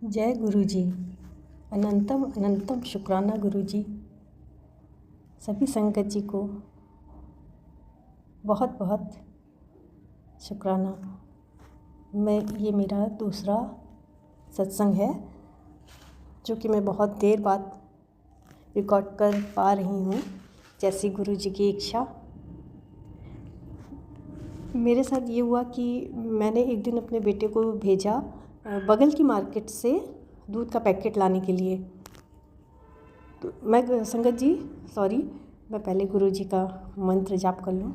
जय गुरु जी। अनंतम अनंतम शुक्राना गुरु जी। सभी संगत जी को बहुत बहुत शुक्राना। ये मेरा दूसरा सत्संग है जो कि मैं बहुत देर बाद रिकॉर्ड कर पा रही हूँ, जैसी गुरु जी की इच्छा। मेरे साथ ये हुआ कि मैंने एक दिन अपने बेटे को भेजा बगल की मार्केट से दूध का पैकेट लाने के लिए। तो मैं संगत जी मैं पहले गुरु जी का मंत्र जाप कर लूँ।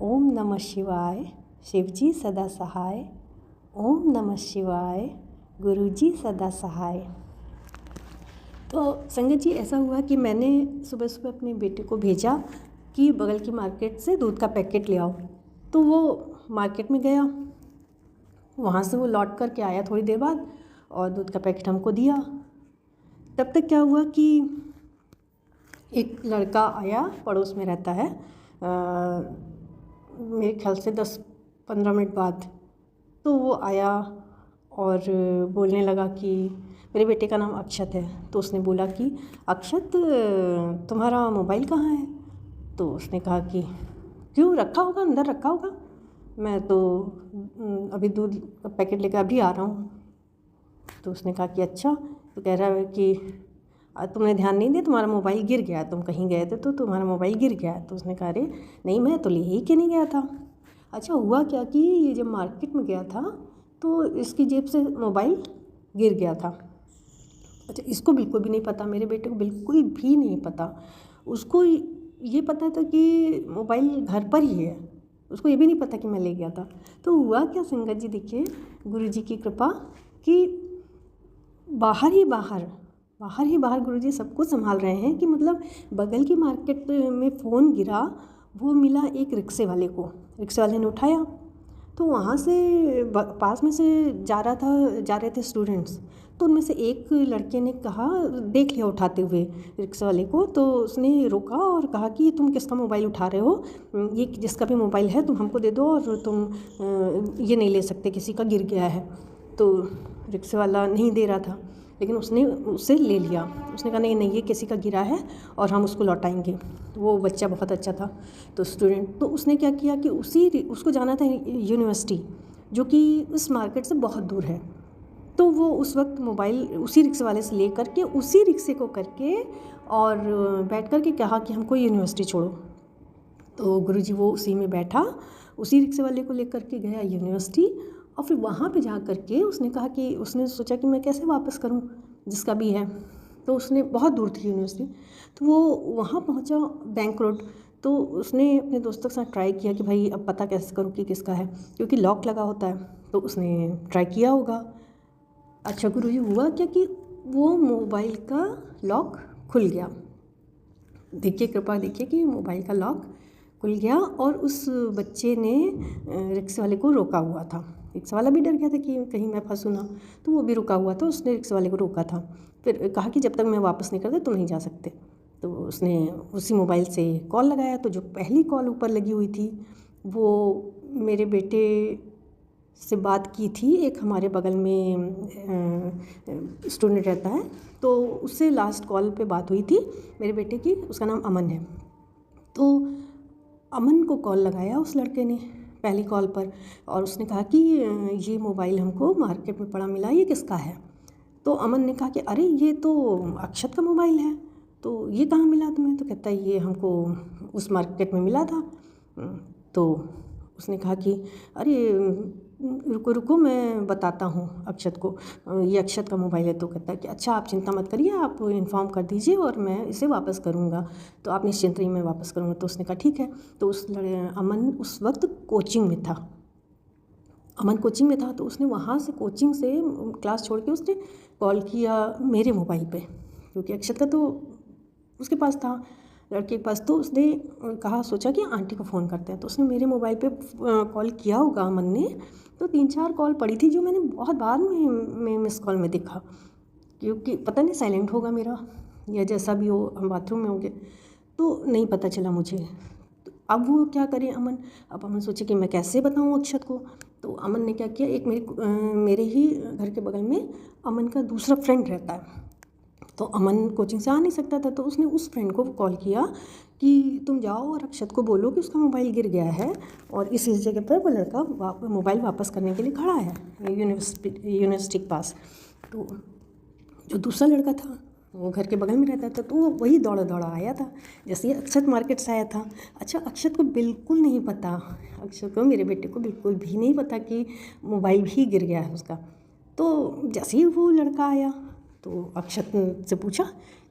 ओम नमः शिवाय, शिव जी सदा सहाय। ओम नमः शिवाय, गुरु जी सदा सहाय। तो संगत जी ऐसा हुआ कि मैंने सुबह सुबह अपने बेटे को भेजा कि बगल की मार्केट से दूध का पैकेट ले आओ। तो वो मार्केट में गया, वहाँ से वो लौट कर के आया थोड़ी देर बाद और दूध का पैकेट हमको दिया। तब तक क्या हुआ कि एक लड़का आया, पड़ोस में रहता है, मेरे ख्याल से 10-15 मिनट बाद। तो वो आया और बोलने लगा कि मेरे बेटे का नाम अक्षत है। तो उसने बोला कि अक्षत, तुम्हारा मोबाइल कहाँ है? तो उसने कहा कि क्यों, रखा होगा, अंदर रखा होगा, मैं तो अभी दूध का पैकेट लेकर अभी आ रहा हूँ। तो उसने कहा कि अच्छा। तो कह रहा है कि तुमने ध्यान नहीं दिया, तुम्हारा मोबाइल गिर गया, तुम कहीं गए थे तो तुम्हारा मोबाइल गिर गया। तो उसने कहा अरे नहीं, मैं तो ले ही के नहीं गया था। अच्छा, हुआ क्या कि ये जब मार्केट में गया था तो इसकी जेब से मोबाइल गिर गया था। अच्छा, इसको बिल्कुल भी नहीं पता, मेरे बेटे को बिल्कुल भी नहीं पता। उसको ये पता था कि मोबाइल घर पर ही है, उसको ये भी नहीं पता कि मैं ले गया था। तो हुआ क्या संगत जी, देखिए गुरु जी की कृपा कि बाहर ही बाहर गुरु जी सब कुछ संभाल रहे हैं। कि मतलब बगल की मार्केट में फ़ोन गिरा, वो मिला एक रिक्शे वाले को, रिक्शे वाले ने उठाया। तो वहाँ से पास में से जा रहे थे स्टूडेंट्स। तो उनमें से एक लड़के ने कहा, देख लिया उठाते हुए रिक्शा वाले को। तो उसने रोका और कहा कि तुम किसका मोबाइल उठा रहे हो, ये जिसका भी मोबाइल है तुम हमको दे दो, और तुम ये नहीं ले सकते, किसी का गिर गया है। तो रिक्शे वाला नहीं दे रहा था, लेकिन उसने उससे ले लिया। उसने कहा नहीं, ये किसी का गिरा है और हम उसको लौटाएंगे। वो बच्चा बहुत अच्छा था, तो स्टूडेंट। तो उसने क्या किया कि उसको जाना था यूनिवर्सिटी, जो कि उस मार्केट से बहुत दूर है। तो वो उस वक्त मोबाइल उसी रिक्शे वाले से ले करके, उसी रिक्शे को करके और बैठ कर के कहा कि हमको यूनिवर्सिटी छोड़ो। तो गुरुजी वो उसी में बैठा, उसी रिक्शे वाले को लेकर के गया यूनिवर्सिटी। और फिर वहाँ पे जा कर के उसने कहा कि उसने सोचा कि मैं कैसे वापस करूँ, जिसका भी है। तो उसने, बहुत दूर थी यूनिवर्सिटी, तो वो वहाँ पहुँचा बैंक रोड। तो उसने अपने दोस्तों के साथ ट्राई किया कि भाई अब पता कैसे करूँ कि किसका है, क्योंकि लॉक लगा होता है। तो उसने ट्राई किया होगा। अच्छा गुरुजी, हुआ क्या कि वो मोबाइल का लॉक खुल गया। देखिए कृपा, देखिए कि मोबाइल का लॉक खुल गया और उस बच्चे ने रिक्शे वाले को रोका हुआ था। रिक्शा वाला भी डर गया था कि कहीं मैं फंसूँ ना, तो वो भी रुका हुआ था। उसने रिक्शे वाले को रोका था, फिर कहा कि जब तक मैं वापस नहीं करता तुम नहीं जा सकते। तो उसने उसी मोबाइल से कॉल लगाया। तो जो पहली कॉल ऊपर लगी हुई थी वो मेरे बेटे से बात की थी, एक हमारे बगल में स्टूडेंट रहता है, तो उससे लास्ट कॉल पे बात हुई थी मेरे बेटे की। उसका नाम अमन है। तो अमन को कॉल लगाया उस लड़के ने पहली कॉल पर, और उसने कहा कि ये मोबाइल हमको मार्केट में पड़ा मिला, ये किसका है? तो अमन ने कहा कि अरे ये तो अक्षत का मोबाइल है, तो ये कहाँ मिला तुम्हें? तो कहता है ये हमको उस मार्केट में मिला था। तो उसने कहा कि अरे रुको रुको, मैं बताता हूँ अक्षत को, ये अक्षत का मोबाइल है। तो कहता है कि अच्छा आप चिंता मत करिए, आप इन्फॉर्म कर दीजिए और मैं इसे वापस करूँगा, तो आप निश्चिंत रहिए, मैं वापस करूँगा। तो उसने कहा ठीक है। तो अमन उस वक्त कोचिंग में था। तो उसने वहाँ से कोचिंग से क्लास छोड़ के उसने कॉल किया मेरे मोबाइल पे, क्योंकि अक्षत का तो उसके पास था, लड़के के पास। तो उसने सोचा कि आंटी को फ़ोन करते हैं। तो उसने मेरे मोबाइल पे कॉल किया होगा अमन ने। तो 3-4 कॉल पड़ी थी, जो मैंने बहुत बाद में मिस कॉल में देखा, क्योंकि पता नहीं साइलेंट होगा मेरा या जैसा भी हो, हम बाथरूम में होंगे, तो नहीं पता चला मुझे। तो अब वो क्या करे अमन? अब अमन सोचे कि मैं कैसे बताऊँ अक्षत को। तो अमन ने क्या किया, एक मेरे ही घर के बगल में अमन का दूसरा फ्रेंड रहता है, तो अमन कोचिंग से आ नहीं सकता था, तो उसने उस फ्रेंड को कॉल किया कि तुम जाओ और अक्षत को बोलो कि उसका मोबाइल गिर गया है और इस जगह पर वो लड़का मोबाइल वापस करने के लिए खड़ा है यूनिवर्सिटी के पास। तो जो दूसरा लड़का था वो घर के बगल में रहता था, तो वो वही दौड़ा दौड़ा आया था जैसे ही अक्षत मार्केट से आया था। अच्छा, अक्षत को बिल्कुल नहीं पता, अक्षत को, मेरे बेटे को बिल्कुल भी नहीं पता कि मोबाइल भी गिर गया है उसका। तो जैसे ही वो लड़का आया तो अक्षत से पूछा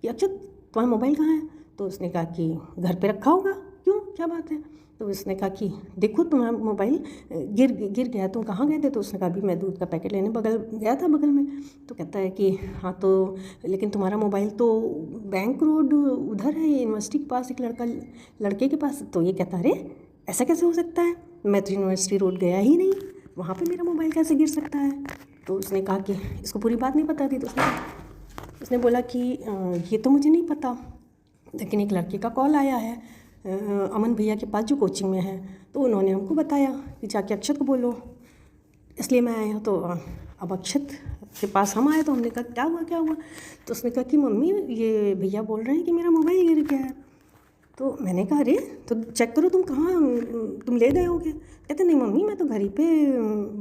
कि अक्षत तुम्हारा मोबाइल कहाँ है? तो उसने कहा कि घर पे रखा होगा। क्यों, क्या बात है? तो उसने कहा कि देखो तुम्हारा मोबाइल गिर गया, तुम कहाँ गए थे? तो उसने कहा भी मैं दूध का पैकेट लेने गया था बगल में। तो कहता है कि हाँ, तो लेकिन तुम्हारा मोबाइल तो बैंक रोड उधर है यूनिवर्सिटी के पास, एक लड़के के पास। तो ये कहता अरे ऐसा कैसे हो सकता है, मैं तो यूनिवर्सिटी रोड गया ही नहीं, वहाँ पर मेरा मोबाइल कैसे गिर सकता है? तो उसने कहा कि इसको पूरी बात नहीं पता थी। तो उसने बोला कि ये तो मुझे नहीं पता, लेकिन एक लड़के का कॉल आया है अमन भैया के पास जो कोचिंग में है, तो उन्होंने हमको बताया कि जाके अक्षत को बोलो, इसलिए मैं आया। तो अब अक्षत के पास हम आए तो हमने कहा क्या हुआ क्या हुआ? तो उसने कहा कि मम्मी ये भैया बोल रहे हैं कि मेरा मोबाइल गिर गया है। तो मैंने कहा अरे तो चेक करो, तुम ले गए होगे? कहते नहीं मम्मी, मैं तो घर ही पे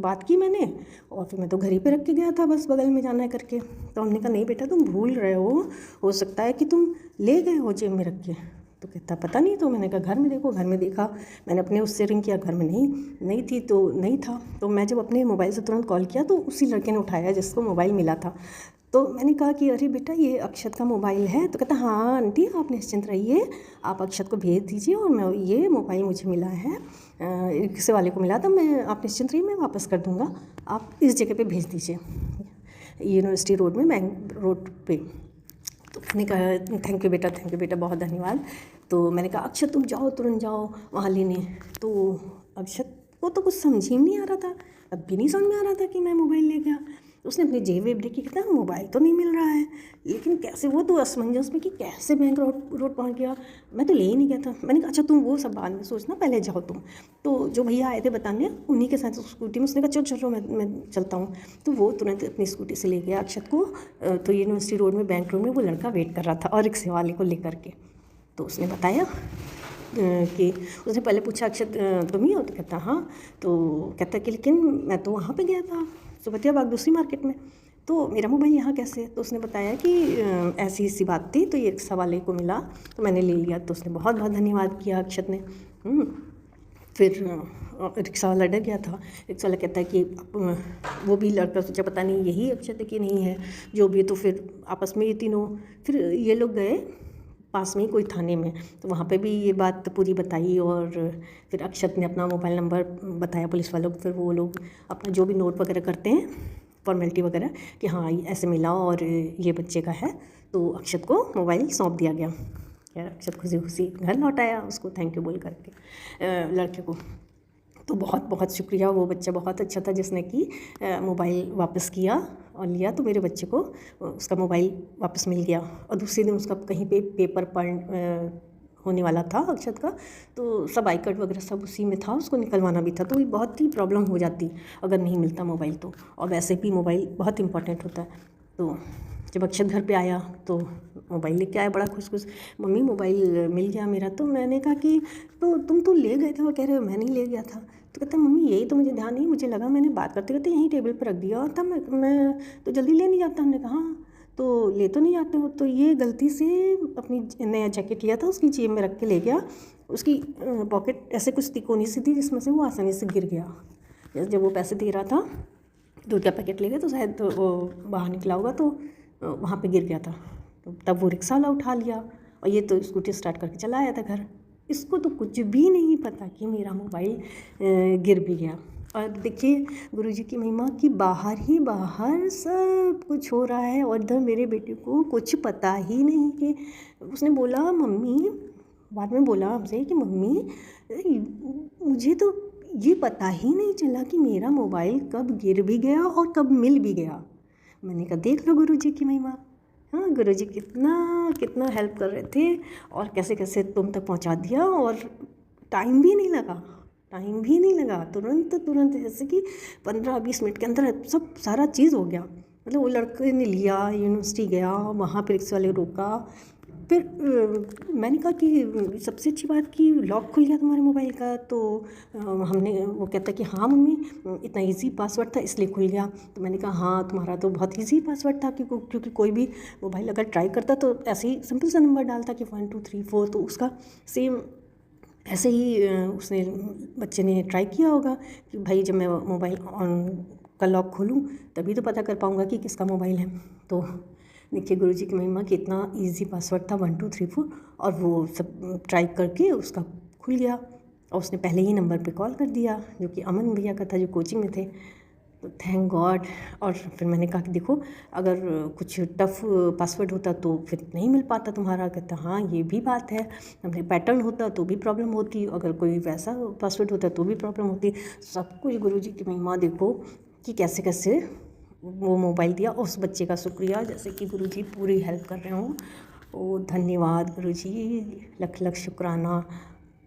बात की मैंने, और फिर मैं तो घर ही पे रख के गया था, बस बगल में जाना है करके। तो हमने कहा नहीं बेटा, तुम भूल रहे हो सकता है कि तुम ले गए हो जेब में रख के। तो कहता पता नहीं। तो मैंने कहा घर में देखो, घर में देखा, मैंने अपने उससे रिंग किया, घर में नहीं थी, तो नहीं था। तो मैं जब अपने मोबाइल से तुरंत कॉल किया तो उसी लड़के ने उठाया जिसको मोबाइल मिला था। तो मैंने कहा कि अरे बेटा ये अक्षत का मोबाइल है। तो कहता हाँ आंटी आप निश्चिंत रहिए, आप अक्षत को भेज दीजिए, और मैं ये मोबाइल मुझे मिला है, रिक्शे वाले को मिला था, मैं आप निश्चिंत रहिए, मैं वापस कर दूँगा, आप इस जगह पे भेज दीजिए यूनिवर्सिटी रोड में, बैंक रोड पे। तो मैंने कहा थैंक यू बेटा, बहुत धन्यवाद। तो मैंने कहा अक्षत तुम जाओ, तुरंत जाओ वहाँ लेने। तो अक्षत को तो कुछ समझ ही नहीं आ रहा था, अब भी नहीं समझ में आ रहा था कि मैं मोबाइल ले गया। उसने अपनी जेब वेब देखी, कहता मोबाइल तो नहीं मिल रहा है, लेकिन कैसे, वो तो असमंजस में कि कैसे बैंक रोड पहुंच गया, मैं तो ले ही नहीं गया था। मैंने कहा अच्छा तुम वो सब बाद में सोचना, पहले जाओ तुम। तो जो भैया आए थे बताने, उन्हीं के साथ स्कूटी में, उसने कहा चलो मैं चलता हूँ। तो वो तुरंत अपनी स्कूटी से ले गया अक्षत को। तो यूनिवर्सिटी रोड में बैंक रोड में वो लड़का वेट कर रहा था और रिक्शे वाले को लेकर के। तो उसने बताया कि उसने पहले पूछा अक्षत तुम ही हो? तो कहता हाँ। तो कहता कि लेकिन मैं तो वहाँ पे गया था सुबतिया बाग दूसरी मार्केट में, तो मेरा मोबाइल यहाँ कैसे? तो उसने बताया कि ऐसी सी बात थी, तो ये रिक्शा वाले को मिला तो मैंने ले लिया। तो उसने बहुत बहुत धन्यवाद किया अक्षत ने। फिर रिक्शा वाला डर गया था। रिक्शा वाला कहता है कि वो भी लड़का सोचा पता नहीं यही अक्षत है कि नहीं है, जो भी। तो फिर आपस में ये तीनों, फिर ये लोग गए पास में ही कोई थाने में, तो वहाँ पे भी ये बात पूरी बताई, और फिर अक्षत ने अपना मोबाइल नंबर बताया पुलिस वालों को। फिर वो लोग अपना जो भी नोट वगैरह करते हैं, फॉर्मेलिटी वगैरह, कि हाँ ऐसे मिला और ये बच्चे का है, तो अक्षत को मोबाइल सौंप दिया गया। यार अक्षत खुशी खुशी घर लौट आया, उसको थैंक यू बोल करके लड़के को। तो बहुत बहुत शुक्रिया, वो बच्चा बहुत अच्छा था जिसने कि मोबाइल वापस किया और लिया। तो मेरे बच्चे को उसका मोबाइल वापस मिल गया। और दूसरे दिन उसका कहीं पे पेपर होने वाला था अक्षत का, तो सब आई कार्ड वगैरह सब उसी में था, उसको निकलवाना भी था। तो ये बहुत ही प्रॉब्लम हो जाती अगर नहीं मिलता मोबाइल तो, और वैसे भी मोबाइल बहुत इंपॉर्टेंट होता है। तो जब अक्षत घर पे आया तो मोबाइल लेके आया बड़ा खुश, मम्मी मोबाइल मिल गया मेरा। तो मैंने कहा कि तो तुम तो ले गए थे? वो कह रहे मैं नहीं ले गया था। तो कहता मम्मी यही तो मुझे ध्यान नहीं, मुझे लगा मैंने बात करते करते यहीं टेबल पर रख दिया था, मैं तो जल्दी ले नहीं जाता। हमने कहा तो ले तो नहीं जाते हो? तो ये गलती से अपनी नया जैकेट लिया था उसकी जेब में रख के ले गया, उसकी पॉकेट ऐसे कुछ तिकोनी सी थी जिसमें से वो आसानी से गिर गया। जब वो पैसे दे रहा था दूध का पैकेट ले गया, तो शायद वो बाहर निकला होगा, तो वहाँ पे गिर गया था। तो तब वो रिक्शा वाला उठा लिया, और ये तो स्कूटी स्टार्ट करके चला आया था घर। इसको तो कुछ भी नहीं पता कि मेरा मोबाइल गिर भी गया। और देखिए गुरुजी की महिमा कि बाहर ही बाहर सब कुछ हो रहा है, और इधर मेरे बेटे को कुछ पता ही नहीं। कि उसने बोला मम्मी, बाद में बोला हमसे कि मम्मी मुझे तो ये पता ही नहीं चला कि मेरा मोबाइल कब गिर भी गया और कब मिल भी गया। मैंने कहा देख लो गुरुजी की महिमा। हाँ, गुरुजी कितना हेल्प कर रहे थे, और कैसे कैसे तुम तक पहुंचा दिया, और टाइम भी नहीं लगा। टाइम भी नहीं लगा, तुरंत तुरंत, जैसे कि 15-20 मिनट के अंदर सब सारा चीज़ हो गया। मतलब वो लड़के ने लिया, यूनिवर्सिटी गया, वहाँ पे रिक्शे वाले रोका, फिर मैंने कहा कि सबसे अच्छी बात कि लॉक खुल गया तुम्हारे मोबाइल का। तो हमने, वो कहता कि हाँ मम्मी, इतना इजी पासवर्ड था इसलिए खुल गया। तो मैंने कहा हाँ तुम्हारा तो बहुत इजी पासवर्ड था, क्योंकि कोई भी मोबाइल अगर ट्राई करता तो ऐसे ही सिंपल सा नंबर डालता कि 1 2 3 4, तो उसका सेम ऐसे ही उसने, बच्चे ने ट्राई किया होगा कि भाई जब मैं मोबाइल ऑन का लॉक खोलूँ तभी तो पता कर पाऊँगा कि किसका मोबाइल है। तो देखिए गुरुजी की महिमा कि इतना इजी पासवर्ड था 1 2 3 4, और वो सब ट्राई करके उसका खुल गया। और उसने पहले ही नंबर पे कॉल कर दिया जो कि अमन भैया का था, जो कोचिंग में थे। तो थैंक गॉड। और फिर मैंने कहा कि देखो अगर कुछ टफ़ पासवर्ड होता तो फिर नहीं मिल पाता तुम्हारा। कहता हाँ ये भी बात है, हमें पैटर्न होता तो भी प्रॉब्लम होती, अगर कोई वैसा पासवर्ड होता तो भी प्रॉब्लम होती। सब कुछ गुरुजी की महिमा देखो कि कैसे कैसे वो मोबाइल दिया। उस बच्चे का शुक्रिया, जैसे कि गुरुजी पूरी हेल्प कर रहे हों। ओ धन्यवाद गुरुजी, लख लख शुक्राना।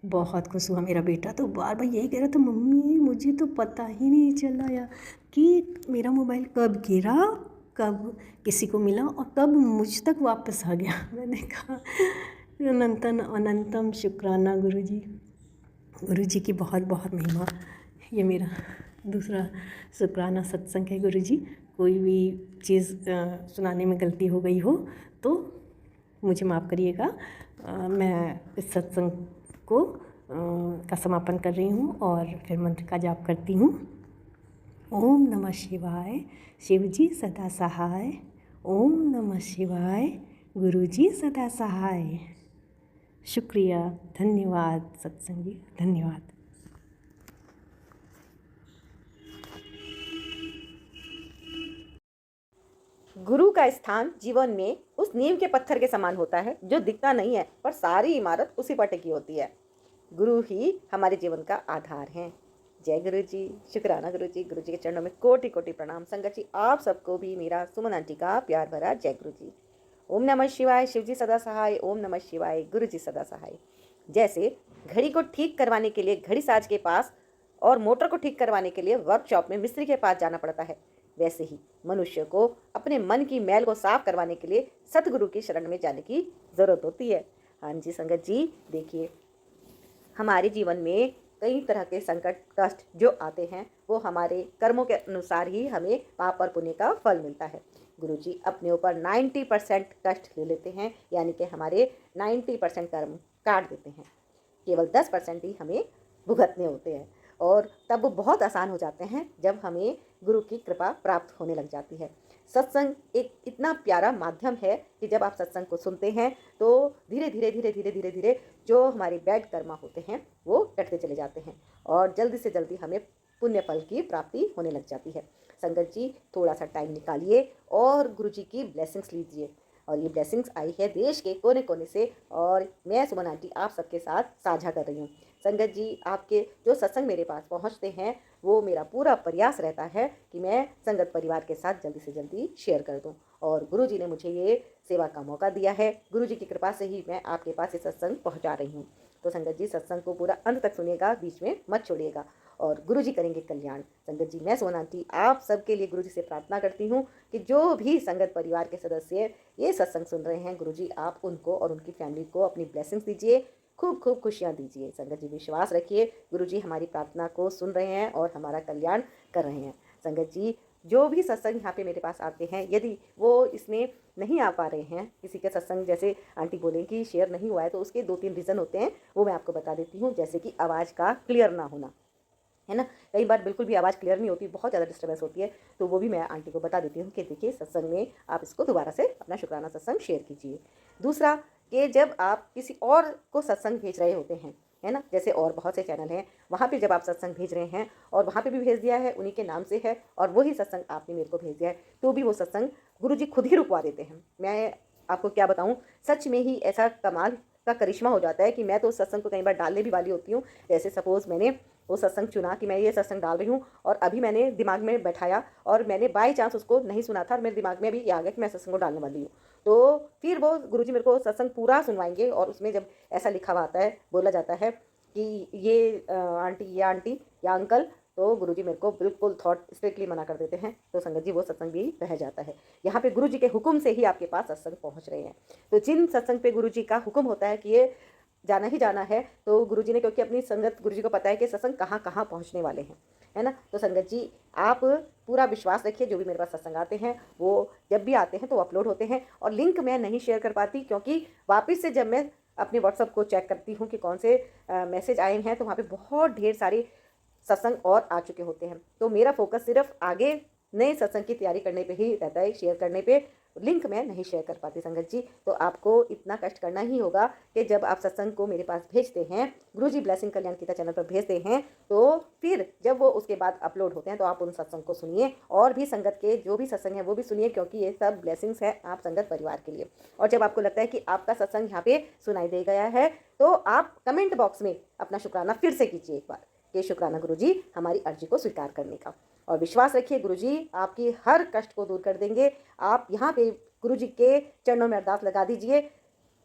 बहुत खुश हुआ मेरा बेटा, तो बार बार यही कह रहा था मम्मी मुझे तो पता ही नहीं चला यार कि मेरा मोबाइल कब गिरा, कब किसी को मिला और कब मुझ तक वापस आ गया। मैंने कहा अनंतन अनंतम शुक्राना गुरुजी, गुरुजी की बहुत बहुत महिमा। ये मेरा दूसरा शुक्राना सत्संग है गुरुजी। कोई भी चीज़ सुनाने में गलती हो गई हो तो मुझे माफ़ करिएगा। मैं इस सत्संग को का समापन कर रही हूँ और फिर मंत्र का जाप करती हूँ। ओम नमः शिवाय, शिवजी सदा सहाय। ओम नमः शिवाय, गुरुजी सदा सहाय। शुक्रिया, धन्यवाद सत्संग जी, धन्यवाद। गुरु का स्थान जीवन में उस नींव के पत्थर के समान होता है जो दिखता नहीं है पर सारी इमारत उसी पर टिकी होती है। गुरु ही हमारे जीवन का आधार हैं। जय गुरु जी, शुक्राना गुरु जी। गुरु जी के चरणों में कोटि कोटि प्रणाम। संगत जी आप सबको भी मेरा सुमन आंटी का प्यार भरा जय गुरु जी। ओम नमः शिवाय, शिव जी सदा सहाय। ओम नमः शिवाय, गुरु जी सदा सहाय। जैसे घड़ी को ठीक करवाने के लिए घड़ी साज के पास और मोटर को ठीक करवाने के लिए वर्कशॉप में मिस्त्री के पास जाना पड़ता है, वैसे ही मनुष्य को अपने मन की मैल को साफ करवाने के लिए सतगुरु की शरण में जाने की जरूरत होती है। हाँ जी संगत जी, देखिए हमारे जीवन में कई तरह के संकट कष्ट जो आते हैं वो हमारे कर्मों के अनुसार ही हमें पाप और पुण्य का फल मिलता है। गुरु जी अपने ऊपर 90% कष्ट ले लेते हैं, यानी कि हमारे 90% कर्म काट देते हैं, केवल 10% ही हमें भुगतने होते हैं। और तब वो बहुत आसान हो जाते हैं जब हमें गुरु की कृपा प्राप्त होने लग जाती है। सत्संग एक इतना प्यारा माध्यम है कि जब आप सत्संग को सुनते हैं तो धीरे धीरे धीरे धीरे धीरे धीरे जो हमारे बैड कर्मा होते हैं वो कटते चले जाते हैं और जल्दी से जल्दी हमें पुण्य फल की प्राप्ति होने लग जाती है। संगत जी थोड़ा सा टाइम निकालिए और गुरु जी की ब्लेसिंग्स लीजिए। और ये ब्लेसिंग्स आई है देश के कोने कोने से और मैं सुमन आंटी आप सबके साथ साझा कर रही हूँ। संगत जी आपके जो सत्संग मेरे पास पहुँचते हैं वो मेरा पूरा प्रयास रहता है कि मैं संगत परिवार के साथ जल्दी से जल्दी शेयर कर दूं। और गुरु जी ने मुझे ये सेवा का मौका दिया है, गुरु जी की कृपा से ही मैं आपके पास ये सत्संग पहुँचा रही हूँ। तो संगत जी सत्संग को पूरा अंत तक सुनिएगा, बीच में मत छोड़िएगा और गुरु जी करेंगे कल्याण। संगत जी मैं सोना आंटी आप सबके लिए गुरु जी से प्रार्थना करती हूँ कि जो भी संगत परिवार के सदस्य ये सत्संग सुन रहे हैं, गुरु जी आप उनको और उनकी फैमिली को अपनी ब्लेसिंग्स दीजिए, खूब खूब खुशियाँ दीजिए। संगत जी विश्वास रखिए गुरु जी हमारी प्रार्थना को सुन रहे हैं और हमारा कल्याण कर रहे हैं। संगत जी जो भी सत्संग यहाँ पे मेरे पास आते हैं यदि वो इसमें नहीं आ पा रहे हैं, किसी के सत्संग जैसे आंटी बोले कि शेयर नहीं हुआ है, तो उसके 2-3 रीज़न होते हैं, वो मैं आपको बता देती हूँ। जैसे कि आवाज़ का क्लियर ना होना, है ना, कई बार बिल्कुल भी आवाज़ क्लियर नहीं होती, बहुत ज़्यादा डिस्टर्बेंस होती है, तो वो भी मैं आंटी को बता देती हूँ कि देखिए सत्संग में आप इसको दोबारा से अपना शुक्राना सत्संग शेयर कीजिए। दूसरा कि जब आप किसी और को सत्संग भेज रहे होते हैं, है ना, जैसे और बहुत से चैनल हैं वहाँ पे जब आप सत्संग भेज रहे हैं और वहाँ पे भी भेज दिया है उन्हीं के नाम से है और वही सत्संग आपने मेरे को भेज दिया है, तो भी वो सत्संग गुरु जी खुद ही रुकवा देते हैं। मैं आपको क्या बताऊँ, सच में ही ऐसा कमाल का करिश्मा हो जाता है कि मैं तो उस सत्संग को कई बार डालने भी वाली होती हूँ। जैसे सपोज़ मैंने वो सत्संग चुना कि मैं ये सत्संग डाल रही हूँ और अभी मैंने दिमाग में बैठाया और मैंने बाई चांस उसको नहीं सुना था और मेरे दिमाग में अभी ये आ गया कि मैं सत्संग को डालने वाली हूँ, तो फिर वो गुरुजी मेरे को सत्संग पूरा सुनवाएंगे और उसमें जब ऐसा लिखा हुआ आता है, बोला जाता है कि ये आंटी या अंकल, तो गुरुजी मेरे को बिल्कुल थॉट स्ट्रिक्टली मना कर देते हैं। तो संगत जी वो सत्संग भी रह जाता है। यहाँ पे गुरुजी के हुक्म से ही आपके पास सत्संग पहुँच रहे हैं। तो जिन सत्संग पे गुरुजी का हुक्म होता है कि ये जाना ही जाना है, तो गुरुजी ने, क्योंकि अपनी संगत, गुरुजी को पता है कि सत्संग कहाँ कहाँ पहुँचने वाले हैं, है ना। तो संगत जी आप पूरा विश्वास रखिए, जो भी मेरे पास सत्संग आते हैं वो जब भी आते हैं तो अपलोड होते हैं, और लिंक मैं नहीं शेयर कर पाती, क्योंकि वापस से जब मैं अपने व्हाट्सअप को चेक करती हूँ कि कौन से मैसेज आए हैं, तो वहाँ पे बहुत ढेर सारे सत्संग और आ चुके होते हैं। तो मेरा फोकस सिर्फ आगे नए सत्संग की तैयारी करने पे ही रहता है, शेयर करने पे। लिंक मैं नहीं शेयर कर पाती संगत जी। तो आपको इतना कष्ट करना ही होगा कि जब आप सत्संग को मेरे पास भेजते हैं, गुरुजी ब्लेसिंग कल्याण गीता चैनल पर भेजते हैं, तो फिर जब वो उसके बाद अपलोड होते हैं तो आप उन सत्संग को सुनिए, और भी संगत के जो भी सत्संग है वो भी सुनिए, क्योंकि ये सब ब्लेसिंग्स है आप संगत परिवार के लिए। और जब आपको लगता है कि आपका सत्संग यहाँ पे सुनाई दे गया है, तो आप कमेंट बॉक्स में अपना शुक्राना फिर से कीजिए एक बार, कि शुक्राना गुरुजी हमारी अर्जी को स्वीकार करने का। और विश्वास रखिए गुरुजी आपकी हर कष्ट को दूर कर देंगे। आप यहाँ पे गुरुजी के चरणों में अरदास लगा दीजिए,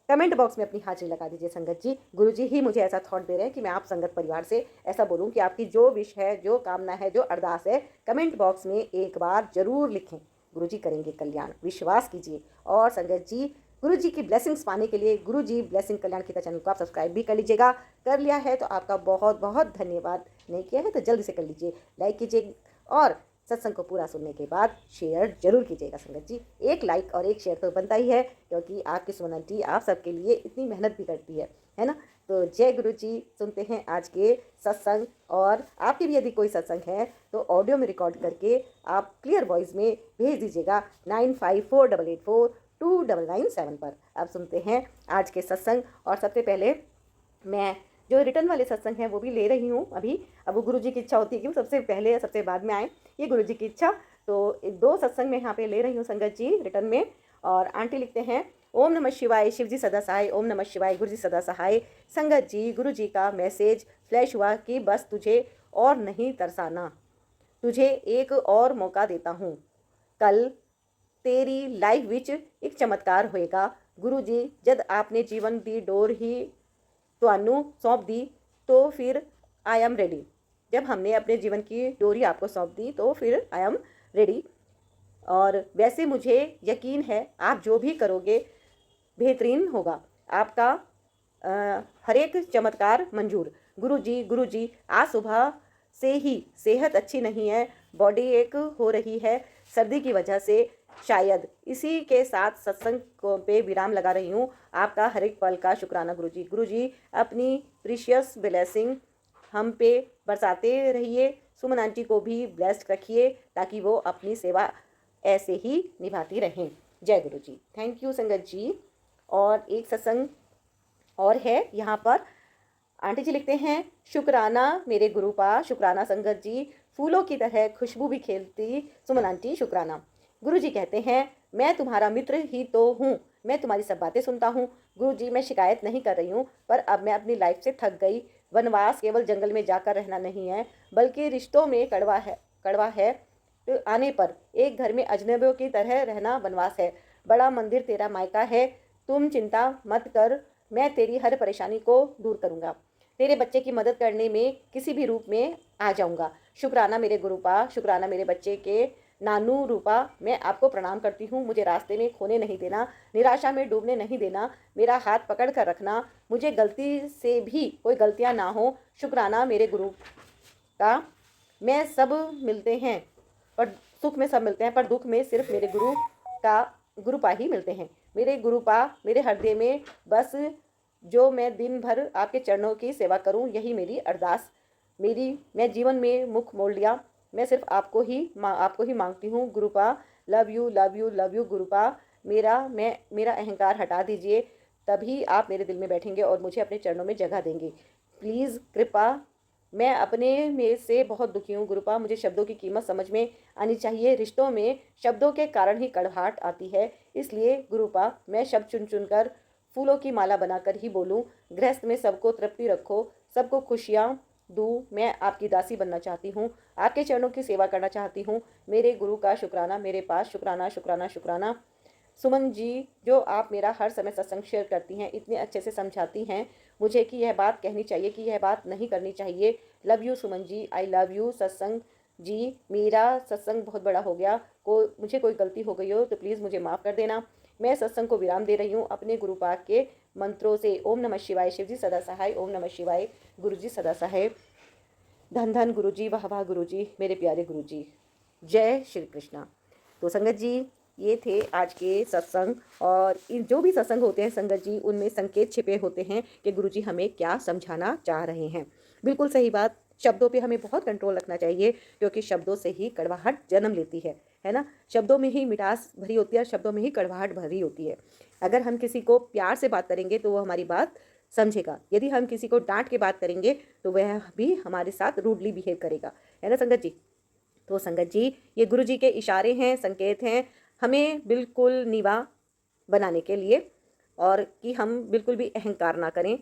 कमेंट बॉक्स में अपनी हाजिरी लगा दीजिए संगत जी। गुरुजी ही मुझे ऐसा थॉट दे रहे हैं कि मैं आप संगत परिवार से ऐसा बोलूं कि आपकी जो विश है, जो कामना है, जो अरदास है, कमेंट बॉक्स में एक बार जरूर लिखें। गुरुजी करेंगे कल्याण, विश्वास कीजिए। और संगत जी गुरुजी की ब्लेसिंग्स पाने के लिए गुरुजी ब्लेसिंग कल्याण गीता चैनल को आप सब्सक्राइब भी कर लीजिएगा। कर लिया है तो आपका बहुत बहुत धन्यवाद, नहीं किया है तो जल्दी से कर लीजिए, लाइक कीजिए, और सत्संग को पूरा सुनने के बाद शेयर जरूर कीजिएगा संगत जी। एक लाइक और एक शेयर तो बनता ही है, क्योंकि आपकी सुमन आंटी आप सबके लिए इतनी मेहनत भी करती है ना। तो जय गुरु जी। सुनते हैं आज के सत्संग, और आपके भी यदि कोई सत्संग है तो ऑडियो में रिकॉर्ड करके आप क्लियर वॉइस में भेज दीजिएगा 9548842997 पर। अब सुनते हैं आज के सत्संग। और सबसे पहले मैं जो रिटर्न वाले सत्संग हैं वो भी ले रही हूँ अभी। अब वो गुरुजी की इच्छा होती है कि वो सबसे पहले या सबसे बाद में आए, ये गुरुजी की इच्छा। तो 2 सत्संग मैं यहाँ पे ले रही हूँ संगत जी रिटर्न में। और आंटी लिखते हैं, ओम नमः शिवाय, शिव जी सदा सहाय, ओम नमः शिवाय, गुरु जी सदा सहाय। संगत जी गुरु जी का मैसेज फ्लैश हुआ कि बस तुझे और नहीं तरसाना, तुझे एक और मौका देता हूँ, कल तेरी लाइफ विच एक चमत्कार होएगा। गुरु जी जद आपने जीवन दी डोर ही ਤੁਹਾਨੂੰ सौंप दी तो फिर आई एम रेडी। जब हमने अपने जीवन की डोरी आपको सौंप दी तो फिर आई एम रेडी। और वैसे मुझे यकीन है आप जो भी करोगे बेहतरीन होगा, आपका हर एक चमत्कार मंजूर। गुरु जी आज सुबह से ही सेहत अच्छी नहीं है, बॉडी एक हो रही है सर्दी की वजह से, शायद इसी के साथ सत्संग को पे विराम लगा रही हूँ। आपका हर एक पल का शुक्राना गुरु जी अपनी प्रीशियस ब्लेसिंग हम पे बरसाते रहिए। सुमन आंटी को भी ब्लेस्ड रखिए ताकि वो अपनी सेवा ऐसे ही निभाती रहें। जय गुरु जी। थैंक यू संगत जी। और एक सत्संग और है यहाँ पर। आंटी जी लिखते हैं, शुक्राना मेरे गुरु पा, शुक्राना संगत जी, फूलों की तरह खुशबू भी खेलती सुमन आंटी, शुक्राना। गुरु जी कहते हैं, मैं तुम्हारा मित्र ही तो हूँ, मैं तुम्हारी सब बातें सुनता हूँ। गुरु जी मैं शिकायत नहीं कर रही हूँ, पर अब मैं अपनी लाइफ से थक गई। वनवास केवल जंगल में जाकर रहना नहीं है, बल्कि रिश्तों में कड़वा है। तो आने पर एक घर में अजनबियों की तरह रहना वनवास है। बड़ा मंदिर तेरा मायका है, तुम चिंता मत कर, मैं तेरी हर परेशानी को दूर करूँगा। तेरे बच्चे की मदद करने में किसी भी रूप में आ जाऊँगा। शुक्राना मेरे गुरुपा, शुक्राना मेरे बच्चे के नानू रूपा, मैं आपको प्रणाम करती हूँ। मुझे रास्ते में खोने नहीं देना, निराशा में डूबने नहीं देना, मेरा हाथ पकड़ कर रखना, मुझे गलती से भी कोई गलतियाँ ना हो। शुक्राना मेरे गुरु का, मैं सब मिलते हैं पर सुख में सब मिलते हैं, पर दुख में सिर्फ मेरे गुरुपा ही मिलते हैं। मेरे गुरुपा मेरे हृदय में बस, जो मैं दिन भर आपके चरणों की सेवा करूं, यही मेरी अरदास। मैं जीवन में मुख मोड़ लिया, मैं सिर्फ आपको ही मांगती हूँ गुरुपा। Love you love you love you गुरुपा। मेरा अहंकार हटा दीजिए, तभी आप मेरे दिल में बैठेंगे और मुझे अपने चरणों में जगह देंगे। प्लीज़ कृपा, मैं अपने में से बहुत दुखी हूँ गुरुपा, मुझे शब्दों की कीमत समझ में आनी चाहिए। रिश्तों में शब्दों के कारण ही कड़वाहट आती है, इसलिए गुरुपा मैं शब्द चुन चुन कर फूलों की माला बनाकर ही बोलूं। गृहस्थ में सबको तृप्ति रखो, सबको खुशियाँ दूँ। मैं आपकी दासी बनना चाहती हूँ, आपके चरणों की सेवा करना चाहती हूँ। मेरे गुरु का शुक्राना, मेरे पास शुक्राना शुक्राना शुक्राना। सुमन जी, जो आप मेरा हर समय सत्संग शेयर करती हैं, इतने अच्छे से समझाती हैं मुझे कि यह बात कहनी चाहिए कि यह बात नहीं करनी चाहिए। Love you Suman ji, I love you Satsang ji. मेरा सत्संग बहुत बड़ा हो गया, मुझे कोई गलती हो गई हो तो प्लीज़ मुझे माफ़ कर देना। मैं सत्संग को विराम दे रही हूँ अपने गुरु पाक के मंत्रों से। ओम नमः शिवाय, शिव जी सदा सहाय। ओम नमः शिवाय, गुरु जी सदा सहाय। धन धन गुरु जी, वाह वाह गुरु जी, मेरे प्यारे गुरु जी। जय श्री कृष्णा। तो संगत जी, ये थे आज के सत्संग। और इन जो भी सत्संग होते हैं संगत जी, उनमें संकेत छिपे होते हैं कि गुरु जी हमें क्या समझाना चाह रहे हैं। बिल्कुल सही बात। शब्दों पे हमें बहुत कंट्रोल रखना चाहिए, क्योंकि शब्दों से ही कड़वाहट जन्म लेती है ना। शब्दों में ही मिठास भरी होती है, शब्दों में ही कड़वाहट भरी होती है। अगर हम किसी को प्यार से बात करेंगे तो वो हमारी बात समझेगा। यदि हम किसी को डांट के बात करेंगे तो वह भी हमारे साथ रूडली बिहेव करेगा, है ना संगत जी। तो संगत जी, ये गुरु जी के इशारे हैं, संकेत हैं हमें बिल्कुल नीवा बनाने के लिए, और कि हम बिल्कुल भी अहंकार ना करें।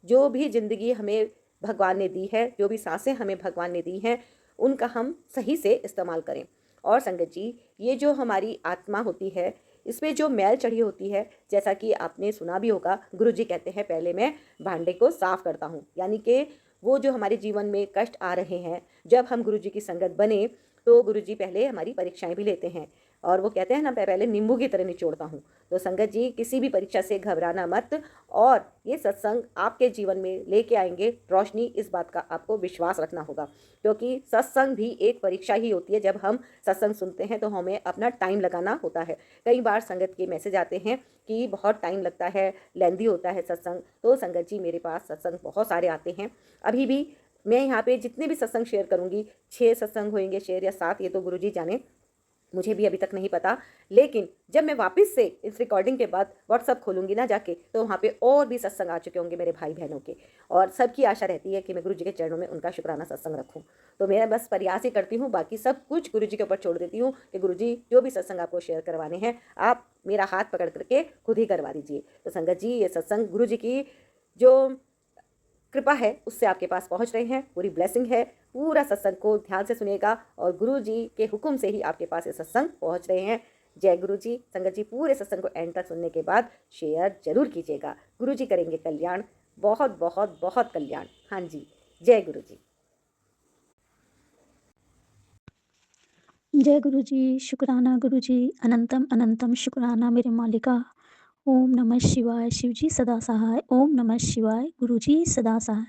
जो भी ज़िंदगी हमें भगवान ने दी है, जो भी सांसें हमें भगवान ने दी हैं, उनका हम सही से इस्तेमाल करें। और संगत जी, ये जो हमारी आत्मा होती है, इसमें जो मैल चढ़ी होती है, जैसा कि आपने सुना भी होगा, गुरु जी कहते हैं पहले मैं भांडे को साफ करता हूँ। यानी कि वो जो हमारे जीवन में कष्ट आ रहे हैं, जब हम गुरु जी की संगत बने तो गुरु जी पहले हमारी परीक्षाएं भी लेते हैं। और वो कहते हैं ना, मैं पहले नींबू की तरह निचोड़ता हूँ। तो संगत जी, किसी भी परीक्षा से घबराना मत। और ये सत्संग आपके जीवन में लेके आएंगे रोशनी, इस बात का आपको विश्वास रखना होगा। क्योंकि सत्संग भी एक परीक्षा ही होती है। जब हम सत्संग सुनते हैं तो हमें अपना टाइम लगाना होता है। कई बार संगत के मैसेज आते हैं कि बहुत टाइम लगता है, लेंदी होता है सत्संग। तो संगत जी, मेरे पास सत्संग बहुत सारे आते हैं। अभी भी मैं यहाँ पे जितने भी सत्संग शेयर करूँगी, 6 सत्संग होंगे शेयर या 7, ये तो गुरु जी जाने, मुझे भी अभी तक नहीं पता। लेकिन जब मैं वापस से इस रिकॉर्डिंग के बाद व्हाट्सअप खोलूंगी ना जाके, तो वहाँ पे और भी सत्संग आ चुके होंगे मेरे भाई बहनों के। और सबकी आशा रहती है कि मैं गुरु जी के चरणों में उनका शुक्राना सत्संग रखूँ। तो मैं बस प्रयास ही करती हूँ, बाकी सब कुछ गुरु जी के ऊपर छोड़ देती हूँ कि गुरु जी जो भी सत्संग आपको शेयर करवाने हैं, आप मेरा हाथ पकड़ करके खुद ही करवा दीजिए। तो संगत जी, ये सत्संग गुरु जी की जो कृपा है उससे आपके पास पहुंच रहे हैं, पूरी ब्लेसिंग है। पूरा सत्संग को ध्यान से सुनिएगा और गुरु जी के हुक्म से ही आपके पास ये सत्संग पहुंच रहे हैं। जय गुरु जी। संगत जी, पूरे सत्संग को एंड तक सुनने के बाद शेयर जरूर कीजिएगा। गुरु जी करेंगे कल्याण, बहुत बहुत बहुत कल्याण। हाँ जी, जय गुरु जी। जय गुरु जी, शुक्राना गुरु जी, अनंतम अनंतम शुक्राना मेरे मालिका। ओम नमः शिवाय, शिव जी सदा सहाय। ओम नमः शिवाय, गुरु जी सदा सहाय।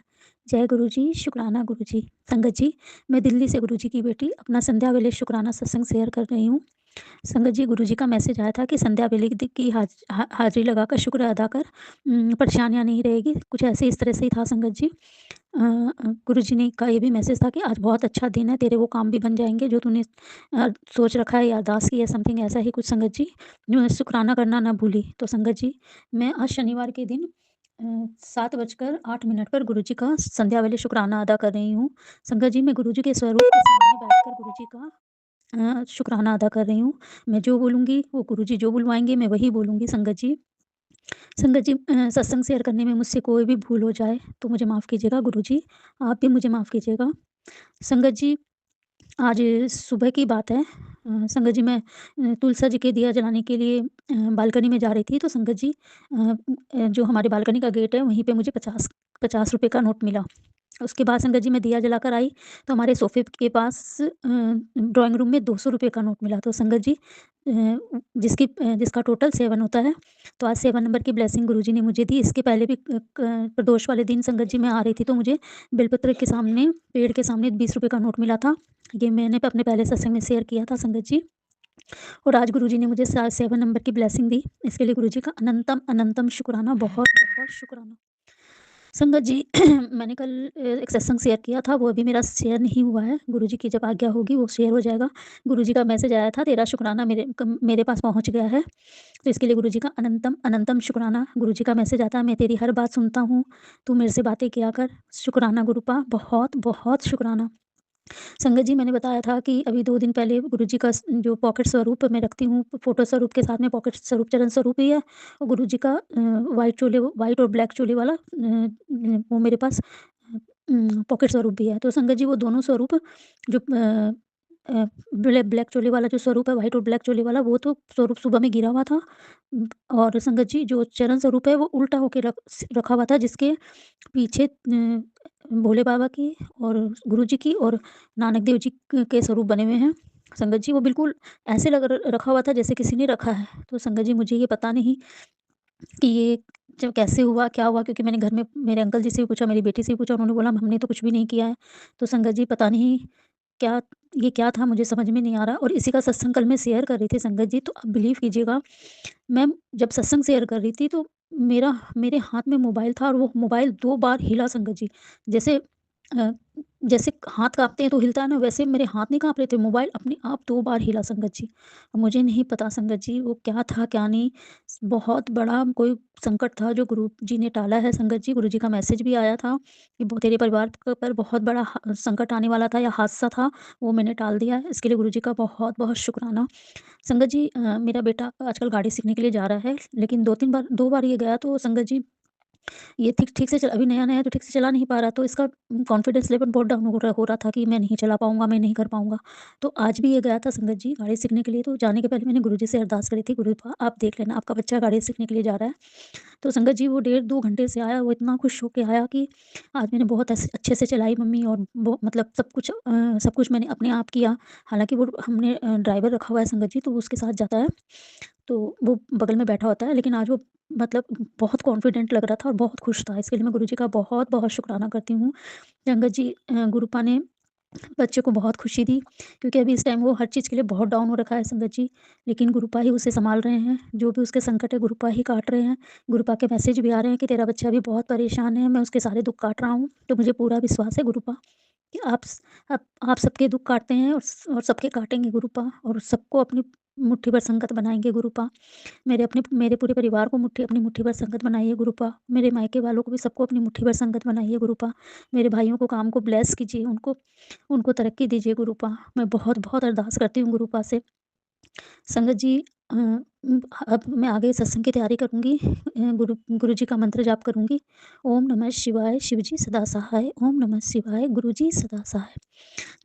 जय गुरु जी, शुक्राना गुरु जी। संगत जी, मैं दिल्ली से गुरु जी की बेटी अपना संध्या वेले शुक्राना सत्संग शेयर कर रही हूँ। संगत जी, गुरु जी का मैसेज आया था कि संध्या वेले की हाजिरी लगाकर शुक्र अदा कर, परेशानियाँ नहीं रहेगी, कुछ ऐसे इस तरह से ही था संगत जी। गुरु जी ने का ये भी मैसेज था कि आज बहुत अच्छा दिन है, तेरे वो काम भी बन जाएंगे जो तूने सोच रखा है या अरदास की है, समथिंग ऐसा ही कुछ संगत जी। शुक्राना करना ना भूली। तो संगत जी, मैं आज शनिवार के दिन 7:08 पर गुरु जी का संध्या वेले शुक्राना अदा कर रही हूँ। संगत जी, मैं गुरु जी के स्वरूप के सामने बैठकर गुरु जी का शुक्राना अदा कर रही हूँ। मैं जो बोलूँगी वो गुरु जी जो बुलवाएंगे मैं वही बोलूँगी संगत जी। संगत जी, सत्संग शेयर करने में मुझसे कोई भी भूल हो जाए तो मुझे माफ़ कीजिएगा गुरु जी, आप भी मुझे माफ़ कीजिएगा। संगत जी, आज सुबह की बात है। संगत जी, मैं तुलसा जी के दिया जलाने के लिए बालकनी में जा रही थी, तो संगत जी, जो हमारे बालकनी का गेट है वहीं पे मुझे 50 रुपए का नोट मिला। उसके बाद संगत जी, मैं दिया जलाकर आई तो हमारे सोफ़े के पास ड्राइंग रूम में 200 रुपए का नोट मिला। तो संगत जी, जिसका टोटल 7 होता है। तो आज 7 नंबर की ब्लेसिंग गुरुजी ने मुझे दी। इसके पहले भी प्रदोष वाले दिन संगत जी मैं आ रही थी तो मुझे बेलपत्र के सामने, पेड़ के सामने 20 रुपए का नोट मिला था। ये मैंने अपने पहले सत्संग में शेयर किया था संगत जी। और आज गुरुजी ने मुझे 7 नंबर की ब्लेसिंग दी। इसके लिए गुरुजी का अनंतम अनंतम शुक्राना, बहुत बहुत शुक्राना। संगत जी, मैंने कल एक सत्संग शेयर किया था, वो अभी मेरा शेयर नहीं हुआ है। गुरुजी की जब आज्ञा होगी वो शेयर हो जाएगा। गुरुजी का मैसेज आया था, तेरा शुक्राना मेरे पास पहुंच गया है। तो इसके लिए गुरुजी का अनंतम अनंतम शुक्राना। गुरुजी का मैसेज आता है, मैं तेरी हर बात सुनता हूँ, तू मेरे से बातें किया कर। शुक्राना गुरुपा, बहुत बहुत शुक्राना। संगत जी, मैंने बताया था कि अभी 2 दिन पहले गुरुजी का जो पॉकेट स्वरूप मैं रखती हूँ, फ़ोटो स्वरूप के साथ में पॉकेट स्वरूप, चरण स्वरूप ही है। और गुरुजी का वाइट और ब्लैक चोले वाला वो मेरे पास पॉकेट स्वरूप भी है। तो संगत जी, वो दोनों स्वरूप जो ब्लैक चोले वाला जो स्वरूप है, व्हाइट और ब्लैक चोले वाला, वो तो स्वरूप सुबह में गिरा हुआ था। और संगत जी जो चरण स्वरूप है वो उल्टा होके रखा हुआ था, जिसके पीछे भोले बाबा की और गुरुजी की और नानक देव जी के स्वरूप बने हुए हैं। संगत जी वो बिल्कुल ऐसे रखा हुआ था जैसे किसी ने रखा है। तो संगत जी मुझे ये पता नहीं कि ये जब कैसे हुआ, क्या हुआ? क्योंकि मैंने घर में मेरे अंकल जी से भी पूछा, मेरी बेटी से भी पूछा, उन्होंने बोला हमने तो कुछ भी नहीं किया है। तो संगत जी पता नहीं क्या ये क्या था, मुझे समझ में नहीं आ रहा। और इसी का सत्संग कल मैं शेयर कर रही थी संगत जी, तो आप बिलीव कीजिएगा, मैं जब सत्संग शेयर कर रही थी तो मेरे हाथ में मोबाइल था और वो मोबाइल 2 बार हिला संगत जी। जैसे अ, जैसे हाथ काँपते हैं तो हिलता है ना, वैसे मेरे हाथ नहीं काँप रहे थे, मोबाइल अपने आप 2 बार हिला संगत जी। अब मुझे नहीं पता संगत जी वो क्या था, क्या नहीं। बहुत बड़ा कोई संकट था जो गुरु जी ने टाला है संगत जी। गुरु जी का मैसेज भी आया था कि तेरे परिवार पर बहुत बड़ा संकट आने वाला था या हादसा था, वो मैंने टाल दिया है। इसके लिए गुरु जी का बहुत-बहुत शुक्राना। संगत जी मेरा बेटा आजकल गाड़ी सीखने के लिए जा रहा है, लेकिन 2 बार ये गया तो संगत जी ये ठीक ठीक से चल अभी नया-नया है तो ठीक से चला नहीं पा रहा, तो इसका कॉन्फिडेंस लेवल बहुत डाउन हो रहा था कि मैं नहीं चला पाऊँगा, मैं नहीं कर पाऊँगा। तो आज भी ये गया था संगत जी गाड़ी सीखने के लिए, तो जाने के पहले मैंने गुरुजी से अरदास करी थी, गुरुदेव आप देख लेना आपका बच्चा गाड़ी सीखने के लिए जा रहा है। तो संगत जी वो डेढ़ 2 घंटे से आया, वो इतना खुश होके आया कि आज मैंने बहुत अच्छे से चलाई मम्मी, और वो मतलब सब कुछ मैंने अपने आप किया। हालाँकि वो हमने ड्राइवर रखा हुआ है संगत जी, तो वो उसके साथ जाता है। तो वो बगल में बैठा होता है, लेकिन आज वो मतलब बहुत कॉन्फिडेंट लग रहा था और बहुत खुश था। इसके लिए मैं गुरुजी का बहुत-बहुत शुक्राना करती हूँ। संगत जी गुरुपा ने बच्चे को बहुत खुशी दी, क्योंकि अभी इस टाइम वो हर चीज़ के लिए बहुत डाउन हो रखा है संगत जी। लेकिन गुरुपा ही उसे सँभाल रहे हैं, जो भी उसके संकट है गुरुपा ही काट रहे हैं। गुरुपा के मैसेज भी आ रहे हैं कि तेरा बच्चा अभी बहुत परेशान है, मैं उसके सारे दुःख काट रहा हूँ। तो मुझे पूरा विश्वास है गुरुपा कि आप सबके दुःख काटते हैं और सबके काटेंगे गुरुपा, और सबको अपनी मुट्ठी भर संगत बनाएँगे गुरुपा। मेरे पूरे परिवार को अपनी मुट्ठी भर संगत बनाइए गुरुपा। मेरे मायके वालों को भी सबको अपनी मुट्ठी भर संगत बनाइए गुरुपा। मेरे भाइयों को काम को ब्लेस कीजिए, उनको उनको तरक्की दीजिए गुरुपा। मैं बहुत-बहुत अरदास करती हूँ गुरुपा से। संगत जी अब मैं आगे सत्संग की तैयारी करूँगी। गुरुजी का मंत्र जाप करूँगी। ओम नमः शिवाय, शिवजी सदा सहाय। ओम नमः शिवाय, गुरुजी सदा सहाय।